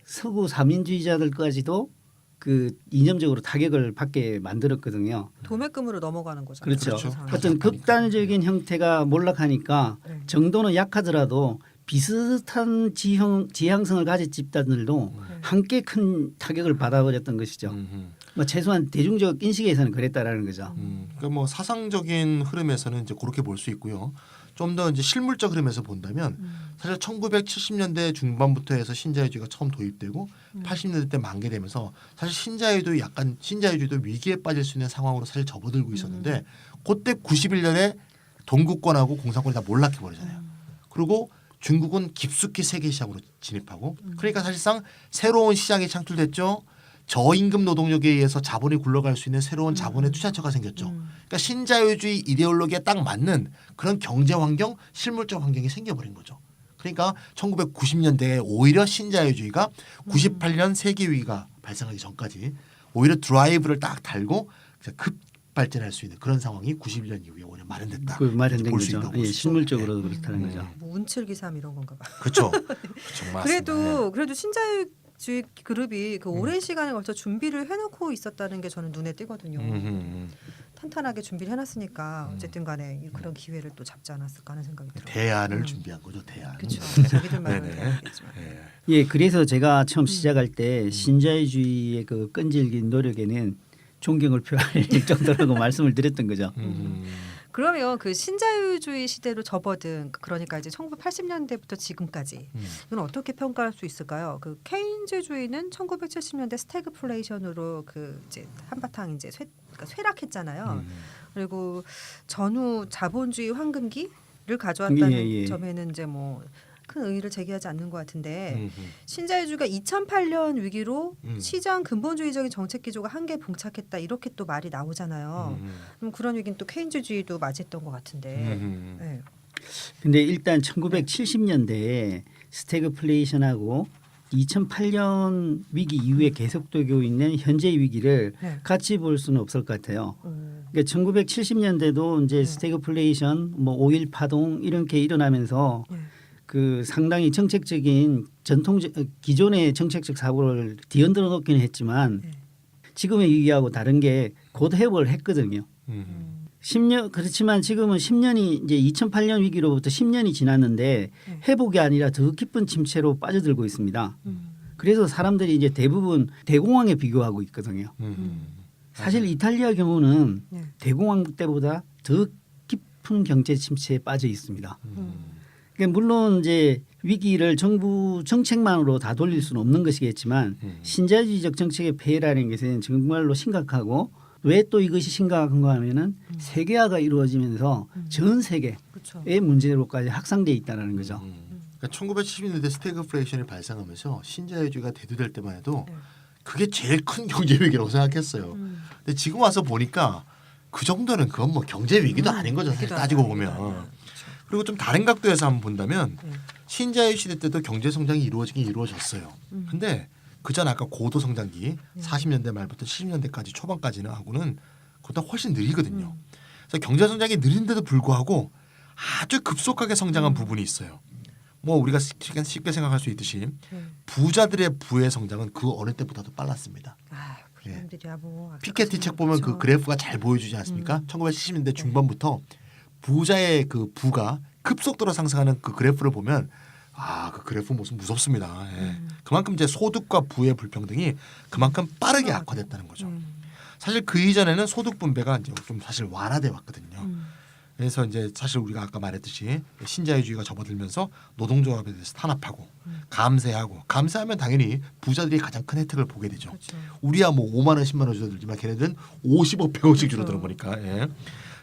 서구 사민주의자들까지도 그 이념적으로 타격을 받게 만들었거든요. 도매금으로 넘어가는 거잖아요. 그렇죠. 그렇죠. 어떤 극단적인 형태가 몰락하니까 네. 정도는 약하더라도 비슷한 지향성을 가진 집단들도 함께 큰 타격을 받아버렸던 것이죠. 뭐 최소한 대중적 인식에서는 그랬다라는 거죠. 그러니까 뭐 사상적인 흐름에서는 이제 그렇게 볼 수 있고요. 좀 더 이제 실물적 흐름에서 본다면 사실 1970년대 중반부터 해서 신자유주의가 처음 도입되고 80년대 때 만개되면서 사실 신자유주의도 위기에 빠질 수 있는 상황으로 사실 접어들고 있었는데 그때 91년에 동구권하고 공산권이 다 몰락해 버리잖아요. 그리고 중국은 깊숙이 세계 시장으로 진입하고 그러니까 사실상 새로운 시장이 창출됐죠. 저임금 노동력에 의해서 자본이 굴러갈 수 있는 새로운 자본의 투자처가 생겼죠. 그러니까 신자유주의 이데올로기에 딱 맞는 그런 경제 환경, 실물적 환경이 생겨버린 거죠. 그러니까 1990년대에 오히려 신자유주의가 98년 세계 위기가 발생하기 전까지 오히려 드라이브를 딱 달고 급발전할 수 있는 그런 상황이 91년 이후에 오히려 마련됐다. 그 마련된 볼수 거죠. 있다고 예, 보시죠. 실물적으로도 그렇다는 거죠. 뭐 운칠기삼 이런 건가 봐. 그렇죠. 그래도 신자유주의 그룹이 그 오랜 시간에 걸쳐 준비를 해놓고 있었다는 게 저는 눈에 띄거든요. 탄탄하게 준비를 해놨으니까 어쨌든 간에 그런 기회를 또 잡지 않았을까 하는 생각이 들어요. 대안을 준비한 거죠. 대안. 그렇죠. 자기들만의 네네. 대안이겠지만. 예, 그래서 제가 처음 시작할 때 신자유주의의 그 끈질긴 노력에는 존경을 표할 정도라고 말씀을 드렸던 거죠. 그러면 그 신자유주의 시대로 접어든 그러니까 이제 1980년대부터 지금까지 이건 어떻게 평가할 수 있을까요? 그 케인즈주의는 1970년대 스태그플레이션으로 그 이제 한바탕 이제 그러니까 쇠락했잖아요. 그리고 전후 자본주의 황금기를 가져왔다는 예. 점에는 이제 뭐 큰 의의를 제기하지 않는 것 같은데 신자유주의가 2008년 위기로 시장 근본주의적인 정책 기조가 한계에 봉착했다 이렇게 또 말이 나오잖아요. 그럼 그런 위기는 또 케인즈주의도 맞이했던 것 같은데. 네. 근데 일단 1970년대에 스태그플레이션하고 2008년 위기 이후에 계속되고 있는 현재 위기를 네. 같이 볼 수는 없을 것 같아요. 그러니까 1970년대도 이제 스태그플레이션, 뭐 5.1 파동 이런 게 일어나면서 그 상당히 정책적인 기존의 정책적 사고를 뒤흔들어 놓기는 했지만 지금의 위기하고 다른 게 곧 회복을 했거든요. 10년 그렇지만 지금은 10년이 이제 2008년 위기로부터 10년이 지났는데 회복이 아니라 더 깊은 침체로 빠져들고 있습니다. 그래서 사람들이 이제 대부분 대공황에 비교하고 있거든요. 사실 이탈리아 경우는 대공황 때보다 더 깊은 경제 침체에 빠져 있습니다. 그러니까 물론 이제 위기를 정부 정책만으로 다 돌릴 수는 없는 것이겠지만 신자유주의적 정책의 폐해라는 것은 정말로 심각하고 왜 또 이것이 심각한가 하면은 세계화가 이루어지면서 전 세계의 그렇죠. 문제로까지 확산돼 있다는 거죠. 그러니까 1970년대 스태그플레이션이 발생하면서 신자유주의가 대두될 때만 해도 그게 제일 큰 경제 위기라고 생각했어요. 근데 지금 와서 보니까 그 정도는 그건 뭐 경제 위기도 아닌 거죠. 사실 따지고 보면. 그리고 좀 다른 각도에서 한번 본다면 신자유 시대 때도 경제 성장이 이루어지긴 이루어졌어요. 근데 그전 아까 고도 성장기 40년대 말부터 70년대까지 초반까지는 하고는 그보다 훨씬 느리거든요. 그래서 경제 성장이 느린데도 불구하고 아주 급속하게 성장한 부분이 있어요. 뭐 우리가 쉽게 생각할 수 있듯이 부자들의 부의 성장은 그 어느 때보다도 빨랐습니다. 아, 그분들이야 뭐 피케티 책 보면 그 그래프가 잘 보여주지 않습니까? 1970년대 중반부터 부자의 그 부가 급속도로 상승하는 그 그래프를 보면 그 그래프 모습 무섭습니다. 그만큼 이제 소득과 부의 불평등이 그만큼 빠르게 악화됐다는 거죠. 사실 그 이전에는 소득 분배가 이제 좀 사실 완화돼 왔거든요. 그래서 이제 사실 우리가 아까 말했듯이 신자유주의가 접어들면서 노동조합에 대해서 탄압하고 감세하면 당연히 부자들이 가장 큰 혜택을 보게 되죠. 그렇죠. 우리야 뭐 5만 원, 10만 원 줄어들지만 걔네들은 50억, 100억씩 줄어드는 거니까.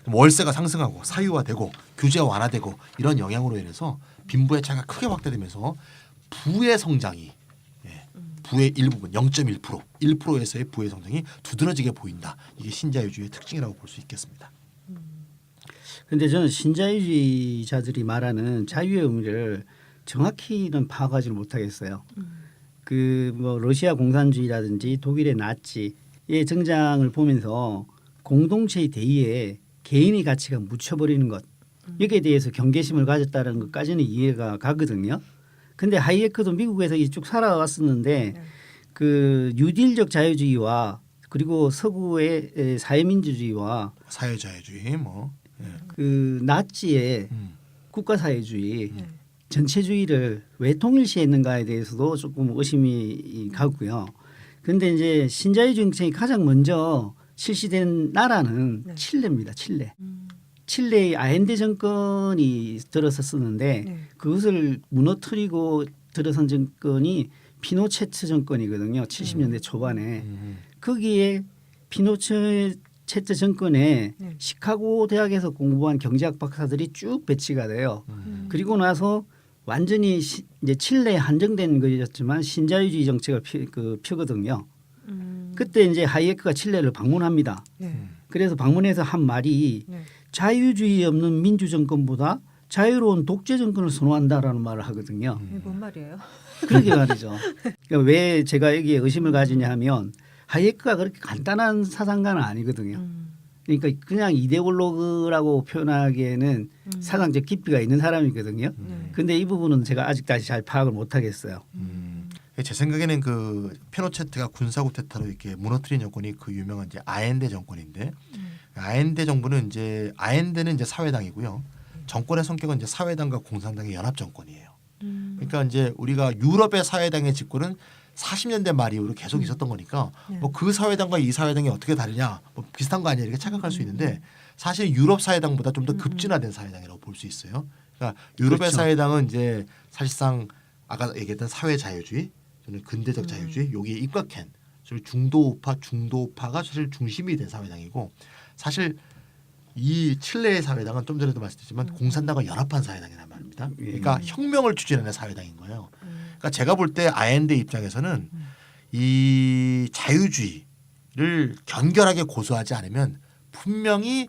월세가 상승하고 사유화되고 규제가 완화되고 이런 영향으로 인해서 빈부의 차이가 크게 확대되면서 부의 성장이 부의 일부분 0.1% 1%에서의 부의 성장이 두드러지게 보인다. 이게 신자유주의의 특징이라고 볼 수 있겠습니다. 그런데 저는 신자유주의자들이 말하는 자유의 의미를 정확히는 파악하지 못하겠어요. 그 뭐 러시아 공산주의라든지 독일의 나치의 정장을 보면서 공동체의 대의에 개인의 가치가 묻혀버리는 것 여기에 대해서 경계심을 가졌다는 것까지는 이해가 가거든요. 근데 하이에크도 미국에서 쭉 살아왔었는데 그 뉴딜적 자유주의와 그리고 서구의 사회민주주의와 사회자유주의 뭐 그 나치의 국가사회주의 전체주의를 왜 동일시했는가에 대해서도 조금 의심이 가고요. 그런데 이제 신자유주의 정책이 가장 먼저 실시된 나라는 칠레입니다. 칠레의 아헨데 정권이 들어섰었는데 그것을 무너뜨리고 들어선 정권이 피노체트 정권이거든요. 70년대 초반에. 거기에 피노체트 정권에 시카고 대학에서 공부한 경제학 박사들이 쭉 배치가 돼요. 그리고 나서 완전히 이제 칠레에 한정된 것이었지만 신자유주의 정책을 펴거든요. 그때 이제 하이에크가 칠레를 방문합니다. 그래서 방문해서 한 말이 자유주의 없는 민주 정권보다 자유로운 독재 정권을 선호한다라는 말을 하거든요. 이게 뭔 말이에요? 그러게 말이죠. 그러니까 왜 제가 여기에 의심을 가지냐 하면 하이에크가 그렇게 간단한 사상가는 아니거든요. 그러니까 그냥 이데올로그라고 표현하기에는 사상적 깊이가 있는 사람이거든요. 근데 이 부분은 제가 아직까지 잘 파악을 못 하겠어요. 제 생각에는 그 피노체트가 군사 쿠데타로 이렇게 무너뜨린 정권이 그 유명한 이제 아엔데 정권인데 아엔데 정부는 이제 아엔데는 이제 사회당이고요. 정권의 성격은 이제 사회당과 공산당의 연합 정권이에요. 그러니까 이제 우리가 유럽의 사회당의 집권은 40년대 말 이후로 계속 있었던 거니까 뭐 그 사회당과 이 사회당이 어떻게 다르냐 뭐 비슷한 거 아니야 이렇게 착각할 수 있는데 사실 유럽 사회당보다 좀 더 급진화된 사회당이라고 볼 수 있어요. 그러니까 유럽의 그렇죠. 사회당은 이제 사실상 아까 얘기했던 사회 자유주의, 저는 근대적 자유주의 여기에 입각한 중도우파가 사실 중심이 된 사회당이고 사실 이 칠레의 사회당은 좀 전에도 말씀드렸지만 공산당과 연합한 사회당이란 말입니다. 그러니까 혁명을 추진하는 사회당인 거예요. 그러니까 제가 볼 때 아엔데 입장에서는 이 자유주의를 견결하게 고수하지 않으면 분명히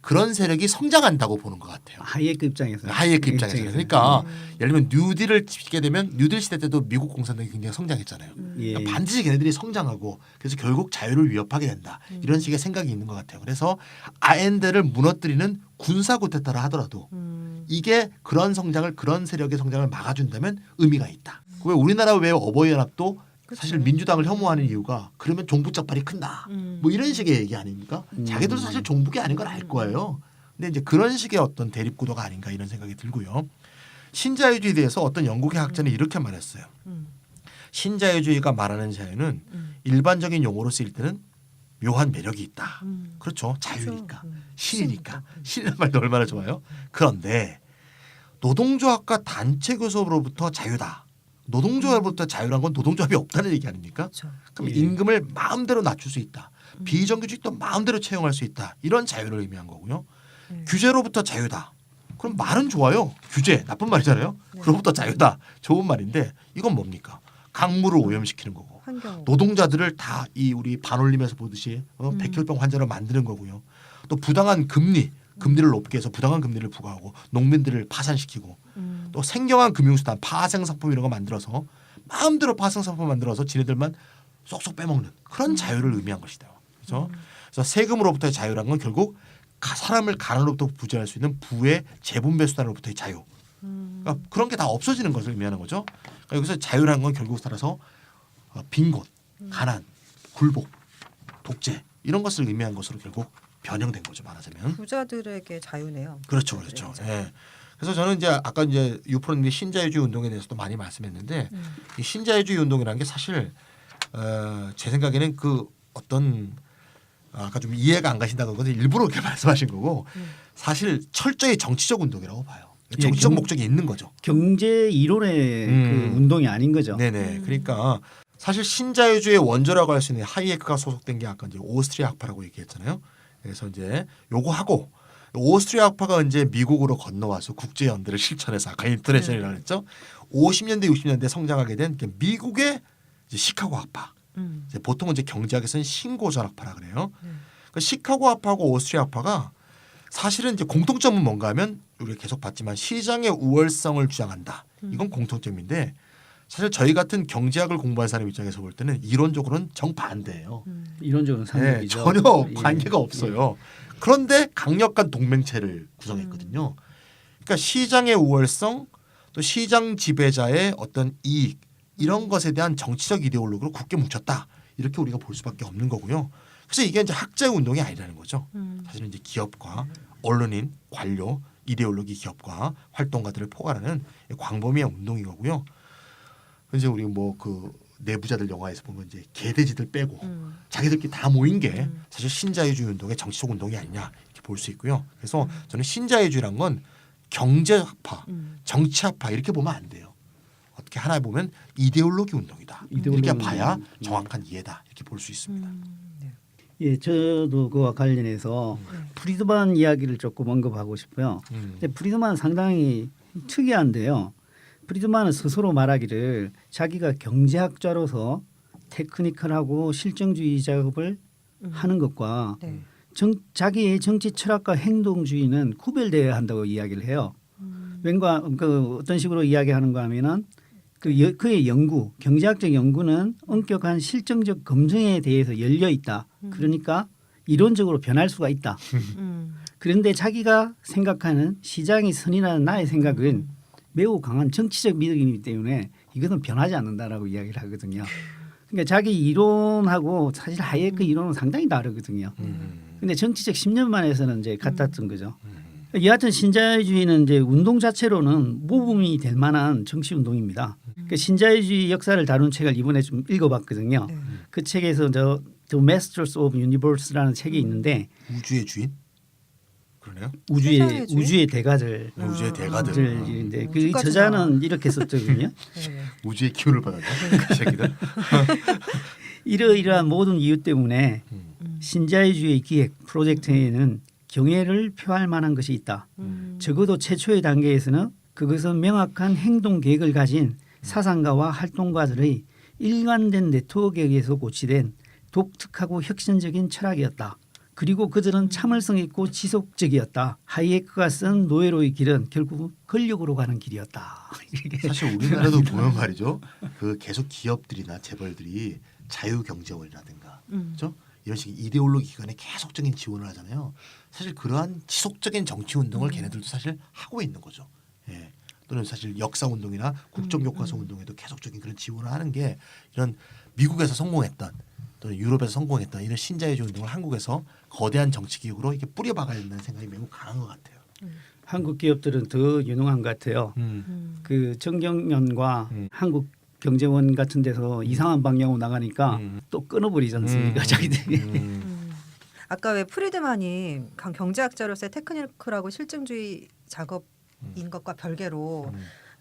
그런 세력이 성장한다고 보는 것 같아요. 하이에크 입장에서. 하이에크 입장에서. 그러니까 예를 들면 뉴딜을 짓게 되면 뉴딜 시대 때도 미국 공산당이 굉장히 성장했잖아요. 예. 그러니까 반드시 걔네들이 성장하고 그래서 결국 자유를 위협하게 된다. 이런 식의 생각이 있는 것 같아요. 그래서 아엔데를 무너뜨리는 군사 쿠데타를 하더라도 이게 그런 성장을 그런 세력의 성장을 막아준다면 의미가 있다. 왜 우리나라 왜 어버이연합도 사실 민주당을 혐오하는 이유가 그러면 종북적발이 큰다. 뭐 이런 식의 얘기 아닙니까? 자기들도 사실 종북이 아닌 걸 알 거예요. 근데 이제 그런 식의 어떤 대립 구도가 아닌가 이런 생각이 들고요. 신자유주의에 대해서 어떤 영국의 학자는 이렇게 말했어요. 신자유주의가 말하는 자유는 일반적인 용어로 쓰일 때는 묘한 매력이 있다. 그렇죠. 자유니까. 신이니까. 신이라는 말도 얼마나 좋아요. 그런데 노동조합과 단체 교섭으로부터 자유다. 노동조합으로부터 자유란 건 노동조합이 없다는 얘기 아닙니까? 그렇죠. 그럼 예. 임금을 마음대로 낮출 수 있다. 비정규직도 마음대로 채용할 수 있다. 이런 자유를 의미한 거고요. 규제로부터 자유다. 그럼 말은 좋아요. 규제 나쁜 말이잖아요. 그로부터 자유다. 좋은 말인데 이건 뭡니까? 강물을 오염시키는 거고 환경. 노동자들을 다 이 우리 반올림에서 보듯이 백혈병 환자로 만드는 거고요. 또 부당한 금리를 높게 해서 부당한 금리를 부과하고 농민들을 파산시키고 또 생경한 금융수단 파생상품 이런 거 만들어서 마음대로 파생상품 만들어서 지네들만 쏙쏙 빼먹는 그런 자유를 의미한 것이다. 그래서 세금으로부터의 자유란 건 결국 사람을 가난으로부터 구제할 수 있는 부의 재분배 수단으로부터의 자유. 그러니까 그런 게 다 없어지는 것을 의미하는 거죠. 그러니까 여기서 자유라는 건 결국 따라서 빈곤, 가난, 굴복, 독재 이런 것을 의미한 것으로 결국 변형된 거죠. 말하자면. 부자들에게 자유네요. 그렇죠, 그렇죠. 예. 그래서 저는 이제 아까 이제 유프로님이 신자유주의 운동에 대해서도 많이 말씀했는데 이 신자유주의 운동이라는 게 사실 제 생각에는 그 어떤 아까 좀 이해가 안 가신다는 것은 일부러 그렇게 말씀하신 거고 사실 철저히 정치적 운동이라고 봐요. 정치적 목적이 있는 거죠. 경제 이론의 그 운동이 아닌 거죠. 네네. 그러니까 사실 신자유주의 원조라고 할 수 있는 하이에크가 소속된 게 아까 이제 오스트리아 학파라고 얘기했잖아요. 그래서 이제 요거 하고 오스트리아 학파가 이제 미국으로 건너와서 국제 연대를 실천해서 아까 인터내셔널이라고 했죠. 50년대 60년대 성장하게 된 미국의 이제 시카고 학파. 이제 보통은 이제 경제학에서는 신고전 학파라 그래요. 그 시카고 학파하고 오스트리아 학파가 사실은 이제 공통점은 뭔가 하면 우리가 계속 봤지만 시장의 우월성을 주장한다. 이건 공통점인데 사실 저희 같은 경제학을 공부한 사람 입장에서 볼 때는 이론적으로는 정반대예요. 이론적으로는 네, 상관이죠. 전혀 예. 관계가 없어요. 그런데 강력한 동맹체를 구성했거든요. 그러니까 시장의 우월성 또 시장 지배자의 어떤 이익 이런 것에 대한 정치적 이데올로기로 굳게 뭉쳤다. 이렇게 우리가 볼 수밖에 없는 거고요. 그래서 이게 이제 학자의 운동이 아니라는 거죠. 사실은 이제 기업과 언론인, 관료, 이데올로기 기업과 활동가들을 포괄하는 광범위한 운동인 거고요. 이제 우리 뭐 그 내부자들 영화에서 보면 이제 개돼지들 빼고 자기들끼리 다 모인 게 사실 신자유주의 운동의 정치적 운동이 아니냐 이렇게 볼 수 있고요. 그래서 저는 신자유주의란 건 경제학파, 정치학파 이렇게 보면 안 돼요. 어떻게 하나 보면 이데올로기 운동이다. 이데올로기 이렇게 봐야 운동. 정확한 이해다 이렇게 볼 수 있습니다. 예, 저도 그와 관련해서 프리드만 이야기를 조금 언급하고 싶어요. 근데 프리드만 상당히 특이한데요. 프리드만은 스스로 말하기를 자기가 경제학자로서 테크니컬하고 실정주의 작업을 하는 것과 네. 자기의 정치 철학과 행동주의는 구별되어야 한다고 이야기를 해요. 왠가 그 어떤 식으로 이야기하는가 하면은 그의 연구, 경제학적 연구는 엄격한 실정적 검증에 대해서 열려 있다. 그러니까 이론적으로 변할 수가 있다. 그런데 자기가 생각하는 시장의 선이라는 나의 생각은 매우 강한 정치적 믿음이기 때문에 이것은 변하지 않는다라고 이야기를 하거든요. 그러니까 자기 이론하고 사실 하이에크 이론은 상당히 다르거든요. 근데 정치적 신념만에서는 이제 같았던 거죠. 여하튼 신자유주의는 이제 운동 자체로는 모범이 될 만한 정치 운동입니다. 그 신자유주의 역사를 다룬 책을 이번에 좀 읽어봤거든요. 네. 그 책에서 저 The Masters of Universe라는 책이 있는데 우주의 주인? 그러네요. 세상의 주인? 우주의 대가들. 우주의 대가들. 들인데 그 우주까지 저자는 이렇게 썼거든요. 네. 우주의 기운을 받았죠. 그 새끼들. 이러이러한 모든 이유 때문에 신자유주의 기획 프로젝트에는 경애를 표할 만한 것이 있다. 적어도 최초의 단계에서는 그것은 명확한 행동 계획을 가진 사상가와 활동가들의 일관된 네트워크에서 고치된 독특하고 혁신적인 철학이었다. 그리고 그들은 참을성 있고 지속적이었다. 하이에크가 쓴 노예로의 길은 결국 권력으로 가는 길이었다. 사실 우리나라도 보면 말이죠. 그 계속 기업들이나 재벌들이 자유경제원이라든가 그렇죠? 이런 식의 이데올로기 기관에 계속적인 지원을 하잖아요. 사실 그러한 지속적인 정치 운동을 걔네들도 사실 하고 있는 거죠. 예. 또는 사실 역사 운동이나 국정교과서 운동에도 계속적인 그런 지원을 하는 게 이런 미국에서 성공했던 또는 유럽에서 성공했던 이런 신자유주의 운동을 한국에서 거대한 정치 기획으로 이렇게 뿌려박아야 된다는 생각이 매우 강한 것 같아요. 한국 기업들은 더 유능한 것 같아요. 그 정경련과 한국경제원 같은 데서 이상한 방향으로 나가니까 또 끊어버리지 않습니까? 자기들이. 아까 왜 프리드만이 경제학자로서의 테크니크라고 실증주의 작업인 것과 별개로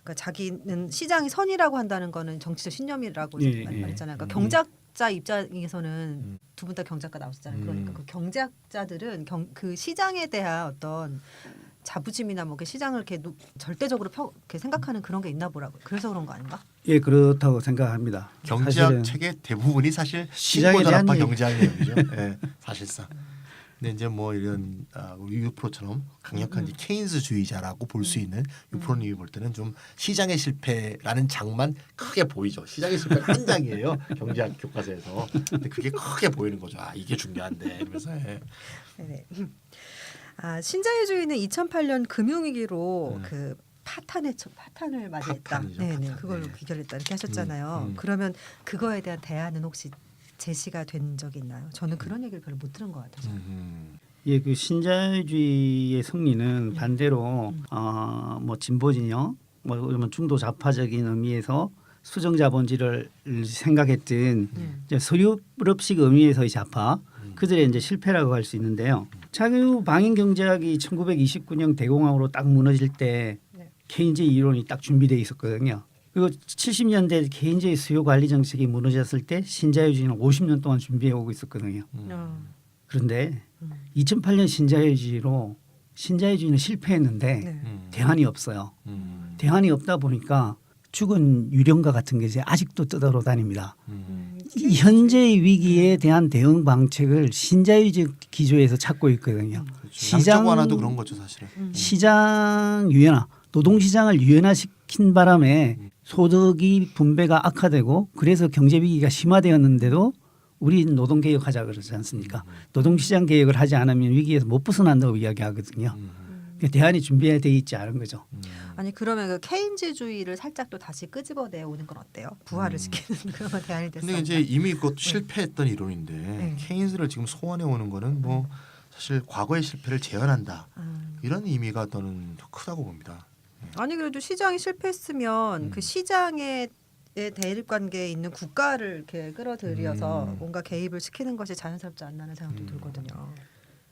그러니까 자기는 시장이 선이라고 한다는 거는 정치적 신념이라고 예, 말했잖아요. 그러니까 경제학자 입장에서는 두 분 다 경제학과 나오셨잖아요. 그러니까 그 경제학자들은 그 시장에 대한 어떤 자부심이나 뭐 그 시장을 이렇게 절대적으로 이렇게 생각하는 그런 게 있나 보라고. 그래서 그런 거 아닌가? 예, 그렇다고 생각합니다. 경제학 사실은 책의 대부분이 사실 시장에 대한 신고전압파 얘기. 경제학 내용이죠. 예, 사실상. 근데 이제 뭐 이런 우리 유프로처럼 강력한 이제 케인스주의자라고 볼 수 있는 유프로님이 볼 때는 좀 시장의 실패라는 장만 크게 보이죠. 시장의 실패가 한 장이에요. 경제학 교과서에서. 근데 그게 크게 보이는 거죠. 아 이게 중요한데 이러면서. 예. 네네. 신자유주의는 2008년 금융위기로 그 파탄을 맞이했다. 파탄이죠, 네네, 파탄. 그걸로 네. 귀결했다 이렇게 하셨잖아요. 그러면 그거에 대한 대안은 혹시 제시가 된 적이 있나요? 저는 그런 얘기를 별로 못 들은 것 같아서. 예, 그 신자유주의의 승리는 반대로 뭐 진보진영, 뭐 그러면 중도 좌파적인 의미에서 수정자본주의를 생각했던 이제 서유럽식 의미에서의 좌파 그들의 이제 실패라고 할 수 있는데요. 자유 방인 경제학이 1929년 대공황으로 딱 무너질 때 네. 케인즈 이론이 딱 준비되어 있었거든요. 그리고 70년대 케인즈의 수요 관리 정책이 무너졌을 때 신자유주의는 50년 동안 준비해 오고 있었거든요. 그런데 2008년 신자유주의는 실패했는데 네. 대안이 없어요. 대안이 없다 보니까 죽은 유령과 같은 게 이제 아직도 떠돌아다닙니다. 이 현재의 위기에 대한 대응 방책을 신자유적 기조에서 찾고 있거든요. 시장 완화도 그런 거죠 사실은. 시장 유연화, 노동시장을 유연화시킨 바람에 소득이 분배가 악화되고 그래서 경제 위기가 심화되었는데도 우리 노동 개혁하자 그러지 않습니까? 노동시장 개혁을 하지 않으면 위기에서 못 벗어난다고 이야기하거든요. 대안이 준비되어 있지 않은 거죠. 아니 그러면 그 케인즈주의를 살짝 또 다시 끄집어내 오는 건 어때요? 부활을 시키는 그런 대안이 됐어요. 근데 이제 이미 그것도 실패했던 이론인데 케인스를 지금 소환해 오는 거는 뭐 사실 과거의 실패를 재현한다 이런 의미가 저는 더 크다고 봅니다. 아니 그래도 시장이 실패했으면 그 시장의 대립 관계에 있는 국가를 이렇게 끌어들여서 뭔가 개입을 시키는 것이 자연스럽지 않나는 생각도 들거든요.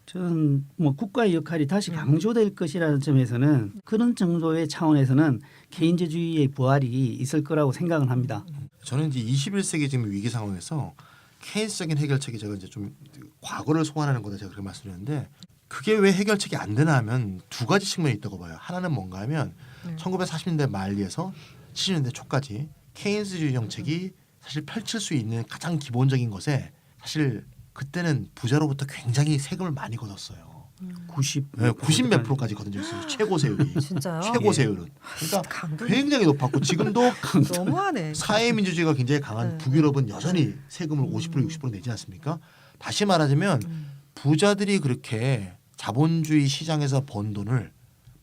저는 뭐 국가의 역할이 다시 강조될 것이라는 점에서는 그런 정도의 차원에서는 케인즈주의의 부활이 있을 거라고 생각은 합니다. 저는 이제 21세기 지금 위기 상황에서 케인스적인 해결책이 제가 이제 좀 과거를 소환하는 거다 제가 그렇게 말씀드렸는데 그게 왜 해결책이 안 되나 하면 두 가지 측면이 있다고 봐요. 하나는 뭔가 하면 1940년대 말리에서 70년대 초까지 케인스주의 정책이 사실 펼칠 수 있는 가장 기본적인 것에 사실 그때는 부자로부터 굉장히 세금을 많이 걷었어요. 90 몇 프로까지 거둔 있어요. 최고 세율이. 진짜요? 최고 세율은. 그러니까 강도 굉장히 높았고 지금도 너무하네. 사회민주주의가 굉장히 강한 네. 북유럽은 여전히 세금을 50% 60% 내지 않습니까? 다시 말하자면 부자들이 그렇게 자본주의 시장에서 번 돈을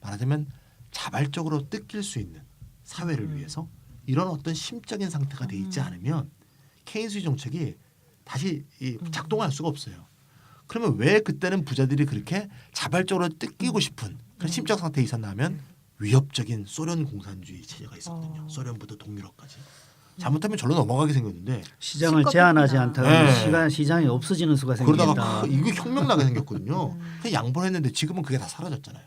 말하자면 자발적으로 뜯길 수 있는 사회를 위해서 이런 어떤 심적인 상태가 돼 있지 않으면 케인스주의 정책이 다시 작동할 수가 없어요. 그러면 왜 그때는 부자들이 그렇게 자발적으로 뜯기고 싶은 그런 심적 상태에 있었나 하면 위협적인 소련 공산주의 체제가 있었거든요. 소련부터 동유럽까지. 잘못하면 절로 넘어가게 생겼는데 시장을 시끄럽구나. 제한하지 않다가 네. 시장이 없어지는 수가 그러다가 생긴다. 이게 혁명나게 생겼거든요. 그냥 양보를 했는데 지금은 그게 다 사라졌잖아요.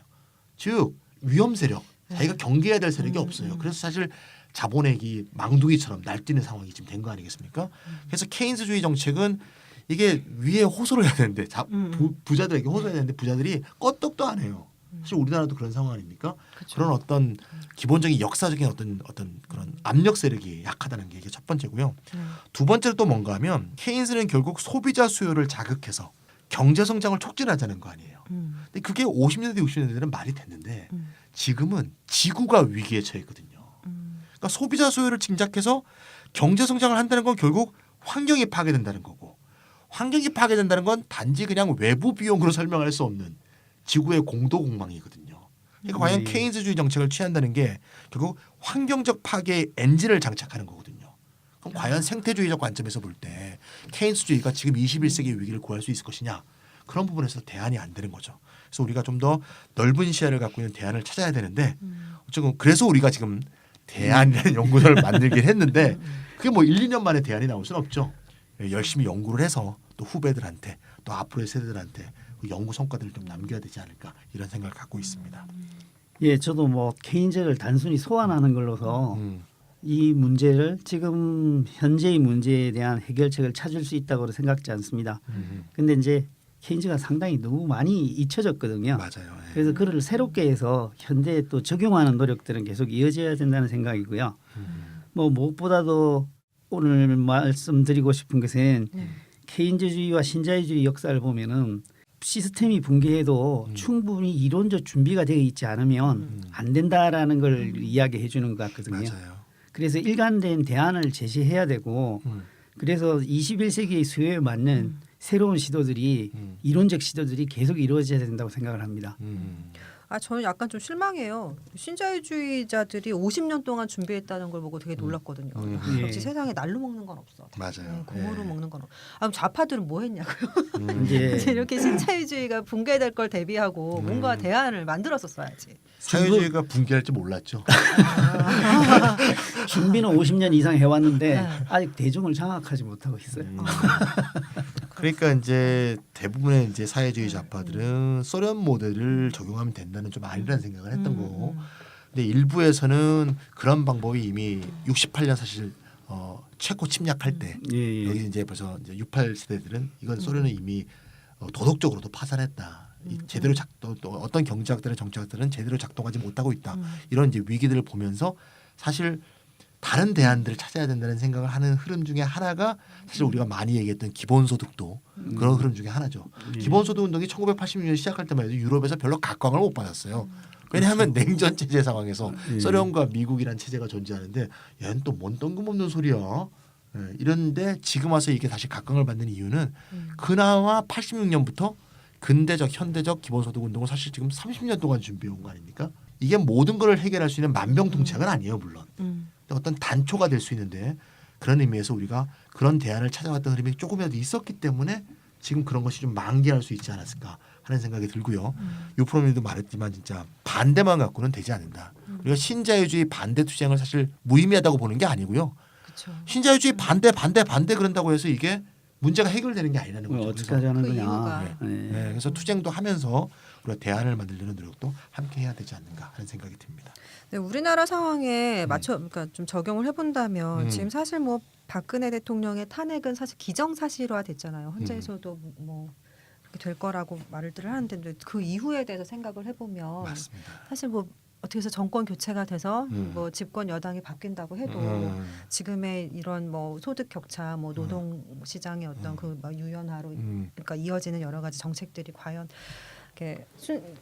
즉 위험 세력, 자기가 경계해야 될 세력이 없어요. 그래서 사실 자본액이 망둥이처럼 날뛰는 상황이 지금 된 거 아니겠습니까? 그래서 케인스주의 정책은 이게 위에 호소를 해야 되는데 부자들에게 호소해야 되는데 부자들이 껐떡도 안 해요. 사실 우리나라도 그런 상황 아닙니까? 그쵸. 그런 어떤 기본적인 역사적인 어떤 그런 압력 세력이 약하다는 게 이게 첫 번째고요. 두 번째로 또 뭔가 하면 케인스는 결국 소비자 수요를 자극해서 경제 성장을 촉진하자는 거 아니에요. 근데 그게 50년대 60년대는 말이 됐는데 지금은 지구가 위기에 처해 있거든요. 그러니까 소비자 수요를 진작해서 경제 성장을 한다는 건 결국 환경이 파괴된다는 거고 환경이 파괴된다는 건 단지 그냥 외부 비용으로 설명할 수 없는 지구의 공도 공방이거든요. 그러니까 과연 케인스주의 정책을 취한다는 게 결국 환경적 파괴의 엔진을 장착하는 거거든요. 그럼 과연 생태주의적 관점에서 볼 때 케인스주의가 지금 21세기의 위기를 구할 수 있을 것이냐 그런 부분에서 대안이 안 되는 거죠. 그래서 우리가 좀 더 넓은 시야를 갖고 있는 대안을 찾아야 되는데 어쨌든 그래서 우리가 지금 대안이라는 연구소를 만들긴 했는데 그게 뭐 1, 2년 만에 대안이 나올 수는 없죠. 열심히 연구를 해서 또 후배들한테 또 앞으로의 세대들한테 그 연구 성과들을 좀 남겨야 되지 않을까 이런 생각을 갖고 있습니다. 예, 저도 뭐 케인즈를 단순히 소환하는 걸로서 이 문제를 지금 현재의 문제에 대한 해결책을 찾을 수 있다고 생각지 않습니다. 근데 이제 케인즈가 상당히 너무 많이 잊혀졌거든요. 맞아요. 예. 그래서 그를 새롭게 해서 현대에 또 적용하는 노력들은 계속 이어져야 된다는 생각이고요. 뭐 무엇보다도 오늘 말씀드리고 싶은 것은 케인즈주의와 신자유주의 역사를 보면은 시스템이 붕괴해도 충분히 이론적 준비가 되어 있지 않으면 안 된다라는 걸 이야기해 주는 것 같거든요. 맞아요. 그래서 일관된 대안을 제시해야 되고 그래서 21세기의 수요에 맞는 새로운 시도들이 이론적 시도들이 계속 이루어져야 된다고 생각을 합니다. 아 저는 약간 좀 실망해요. 신자유주의자들이 50년 동안 준비했다는 걸 보고 되게 놀랐거든요. 예. 역시 세상에 날로 먹는 건 없어. 맞아요. 공으로 예. 먹는 건 없어. 아, 그럼 좌파들은 뭐 했냐고요. 이제 이렇게 신자유주의가 붕괴될 걸 대비하고 뭔가 대안을 만들었었어야지. 사회주의가 붕괴할 줄 몰랐죠. 준비는 50년 이상 해왔는데 네. 아직 대중을 장악하지 못하고 있어요. 그러니까 이제 대부분의 이제 사회주의 좌파들은 소련 모델을 적용하면 된다는 좀 아니라는 생각을 했던 거고, 근데 일부에서는 그런 방법이 이미 68년 사실 체코 침략할 때 예, 예. 여기 이제 벌써 이제 68 세대들은 이건 소련은 이미 도덕적으로도 파산했다. 제대로 또 어떤 경제학들의 정치학들은 제대로 작동하지 못하고 있다. 이런 이제 위기들을 보면서 사실 다른 대안들을 찾아야 된다는 생각을 하는 흐름 중에 하나가 사실 우리가 많이 얘기했던 기본소득도 그런 흐름 중에 하나죠. 기본소득 운동이 1986년 시작할 때만 해도 유럽에서 별로 각광을 못 받았어요. 왜냐하면 냉전 체제 상황에서 소련과 미국이란 체제가 존재하는데 얘는 또 뭔 뜬금없는 소리야. 예, 이런데 지금 와서 이게 다시 각광을 받는 이유는 그나마 86년부터 근대적 현대적 기본소득 운동을 사실 지금 30년 동안 준비해온 거 아닙니까? 이게 모든 걸 해결할 수 있는 만병통치약은 아니에요 물론. 어떤 단초가 될 수 있는데 그런 의미에서 우리가 그런 대안을 찾아왔던 흐름이 조금이라도 있었기 때문에 지금 그런 것이 좀 만개할 수 있지 않았을까 하는 생각이 들고요. 유프로님도 말했지만 진짜 반대만 갖고는 되지 않는다. 우리가 신자유주의 반대 투쟁을 사실 무의미하다고 보는 게 아니고요. 그렇죠. 신자유주의 반대 그런다고 해서 이게 문제가 해결되는 게 아니라는 거죠. 어떻게 하자는 그 거냐. 이유가. 네, 그래서 투쟁도 하면서 우리가 대안을 만들려는 노력도 함께 해야 되지 않는가 하는 생각이 듭니다. 네, 우리나라 상황에 그러니까 좀 적용을 해본다면 지금 사실 뭐 박근혜 대통령의 탄핵은 사실 기정사실화 됐잖아요. 헌재에서도 뭐 그렇게 될 거라고 말들을 하는데 그 이후에 대해서 생각을 해보면 맞습니다. 사실 뭐 어떻게 해서 정권 교체가 돼서 뭐 집권 여당이 바뀐다고 해도 지금의 이런 뭐 소득 격차, 뭐 노동 시장의 어떤 그 막 유연화로 그러니까 이어지는 여러 가지 정책들이 과연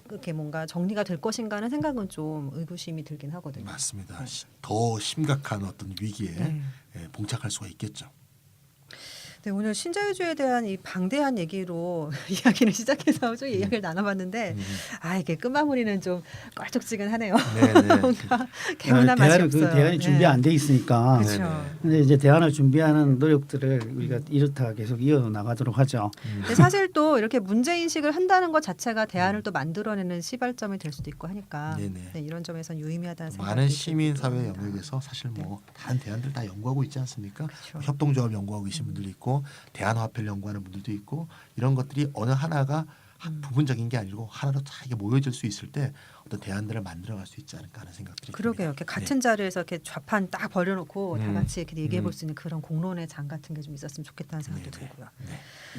이렇게 뭔가 정리가 될 것인가 하는 생각은 좀 의구심이 들긴 하거든요. 맞습니다. 더 심각한 어떤 위기에 네. 봉착할 수가 있겠죠. 네, 오늘 신자유주의에 대한 이 방대한 얘기로 이야기를 시작해서 좀 이야기를 나눠봤는데 이게 끝마무리는 좀 껄쩍지근하네요. 네네. 뭔가 개운한 맛이 대안을 없어요. 그 대안이 준비 안 돼 있으니까. 그렇죠. 네네. 근데 이제 대안을 준비하는 노력들을 우리가 이렇다 계속 이어 나가도록 하죠. 근데 사실 또 이렇게 문제 인식을 한다는 것 자체가 대안을 또 만들어내는 시발점이 될 수도 있고 하니까 네네. 네, 이런 점에서는 유의미하다는 생각이 많은 들기도 시민 사회 합니다. 영역에서 사실 뭐 다른 대안들 다 연구하고 있지 않습니까? 그렇죠. 협동조합 연구하고 계신 분들도 있고 대안화폐를 연구하는 분들도 있고 이런 것들이 어느 하나가 부분적인 게 아니고 하나로 다 이게 모여질 수 있을 때 어떤 대안들을 만들어갈 수 있지 않을까 하는 생각들이 그러게요. 듭니다. 이렇게 같은 자리에서 이렇게 좌판 딱 벌려놓고 다 음. 같이 이렇게 얘기해 볼 수 있는 그런 공론의 장 같은 게 좀 있었으면 좋겠다는 생각도 네네. 들고요.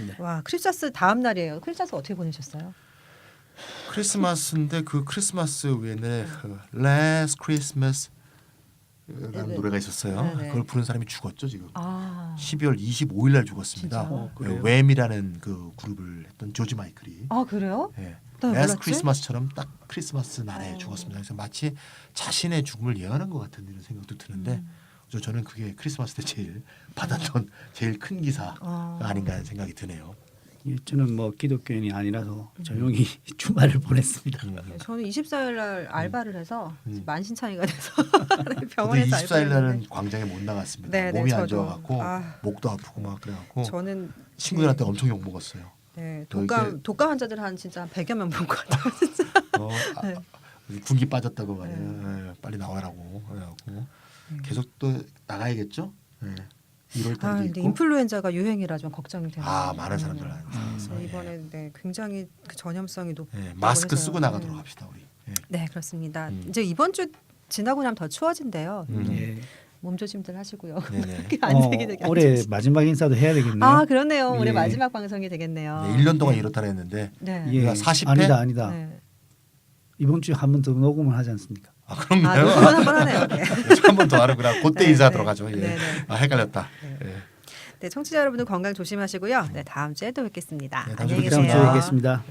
네. 와 크리스마스 다음 날이에요. 크리스마스 어떻게 보내셨어요? 크리스마스인데 그 크리스마스 외에는 그 Last Christmas 라는 네네. 노래가 있었어요. 네네. 그걸 부른 사람이 죽었죠 지금. 아, 12월 25일 날 죽었습니다. 진짜요? 그래요? 웸이라는 그 그룹을 했던 조지 마이클이 그래요? 예. 나 라스트 몰랐지? 크리스마스처럼 딱 크리스마스 날에 죽었습니다. 그래서 마치 자신의 죽음을 예언한 것 같은 이런 생각도 드는데 저는 그게 크리스마스 때 제일 받았던 제일 큰 기사가 아닌가 하는 생각이 드네요. 예, 저는 뭐 기독교인이 아니라서 조용히 주말을 보냈습니다. 네, 저는 24일 날 알바를 해서 만신창이가 돼서 저도 병원에서 24일 알바를 날은 했는데 광장에 못 나갔습니다. 네, 네, 몸이 안 저도. 좋아갖고 아. 목도 아프고 막 그래갖고 저는 친구들한테 엄청 욕 먹었어요. 네, 또 독감 환자들 한 진짜 한 100여 명 본 것 같아요. 진짜. 네. 군기 빠졌다고 말이에요. 예, 빨리 나와라고 그래갖고 계속 또 나가야겠죠. 예. 1월 달도 근데 있고. 인플루엔자가 유행이라 좀 걱정이 되네요. 많은 사람들 그래서 이번에 네, 굉장히 그 전염성이 높다고 예, 마스크 해서요. 쓰고 나가도록 합시다 우리. 예. 네, 그렇습니다. 이제 이번 주 지나고 나면 더 추워진대요. 예. 몸조심들 하시고요. 네네. 안색이 되게 안 올해 좋으시- 마지막 인사도 해야 되겠네요. 그러네요. 올해 예. 마지막 방송이 되겠네요. 네, 1년 동안 이렇다 했는데 네. 예. 우리가 40회? 아니다. 네. 이번 주에 한 번 더 녹음을 하지 않습니까? 그런가요? 녹음은 한번 하네요. 네. 한번 더 하는구나. 그때 네, 인사 네. 들어가죠. 예. 네, 네. 헷갈렸다. 네. 예. 네, 청취자 여러분들 건강 조심하시고요. 네, 다음 주에 또 뵙겠습니다. 네, 다음 주에 안녕히 다음 계세요. 주에 뵙겠습니다.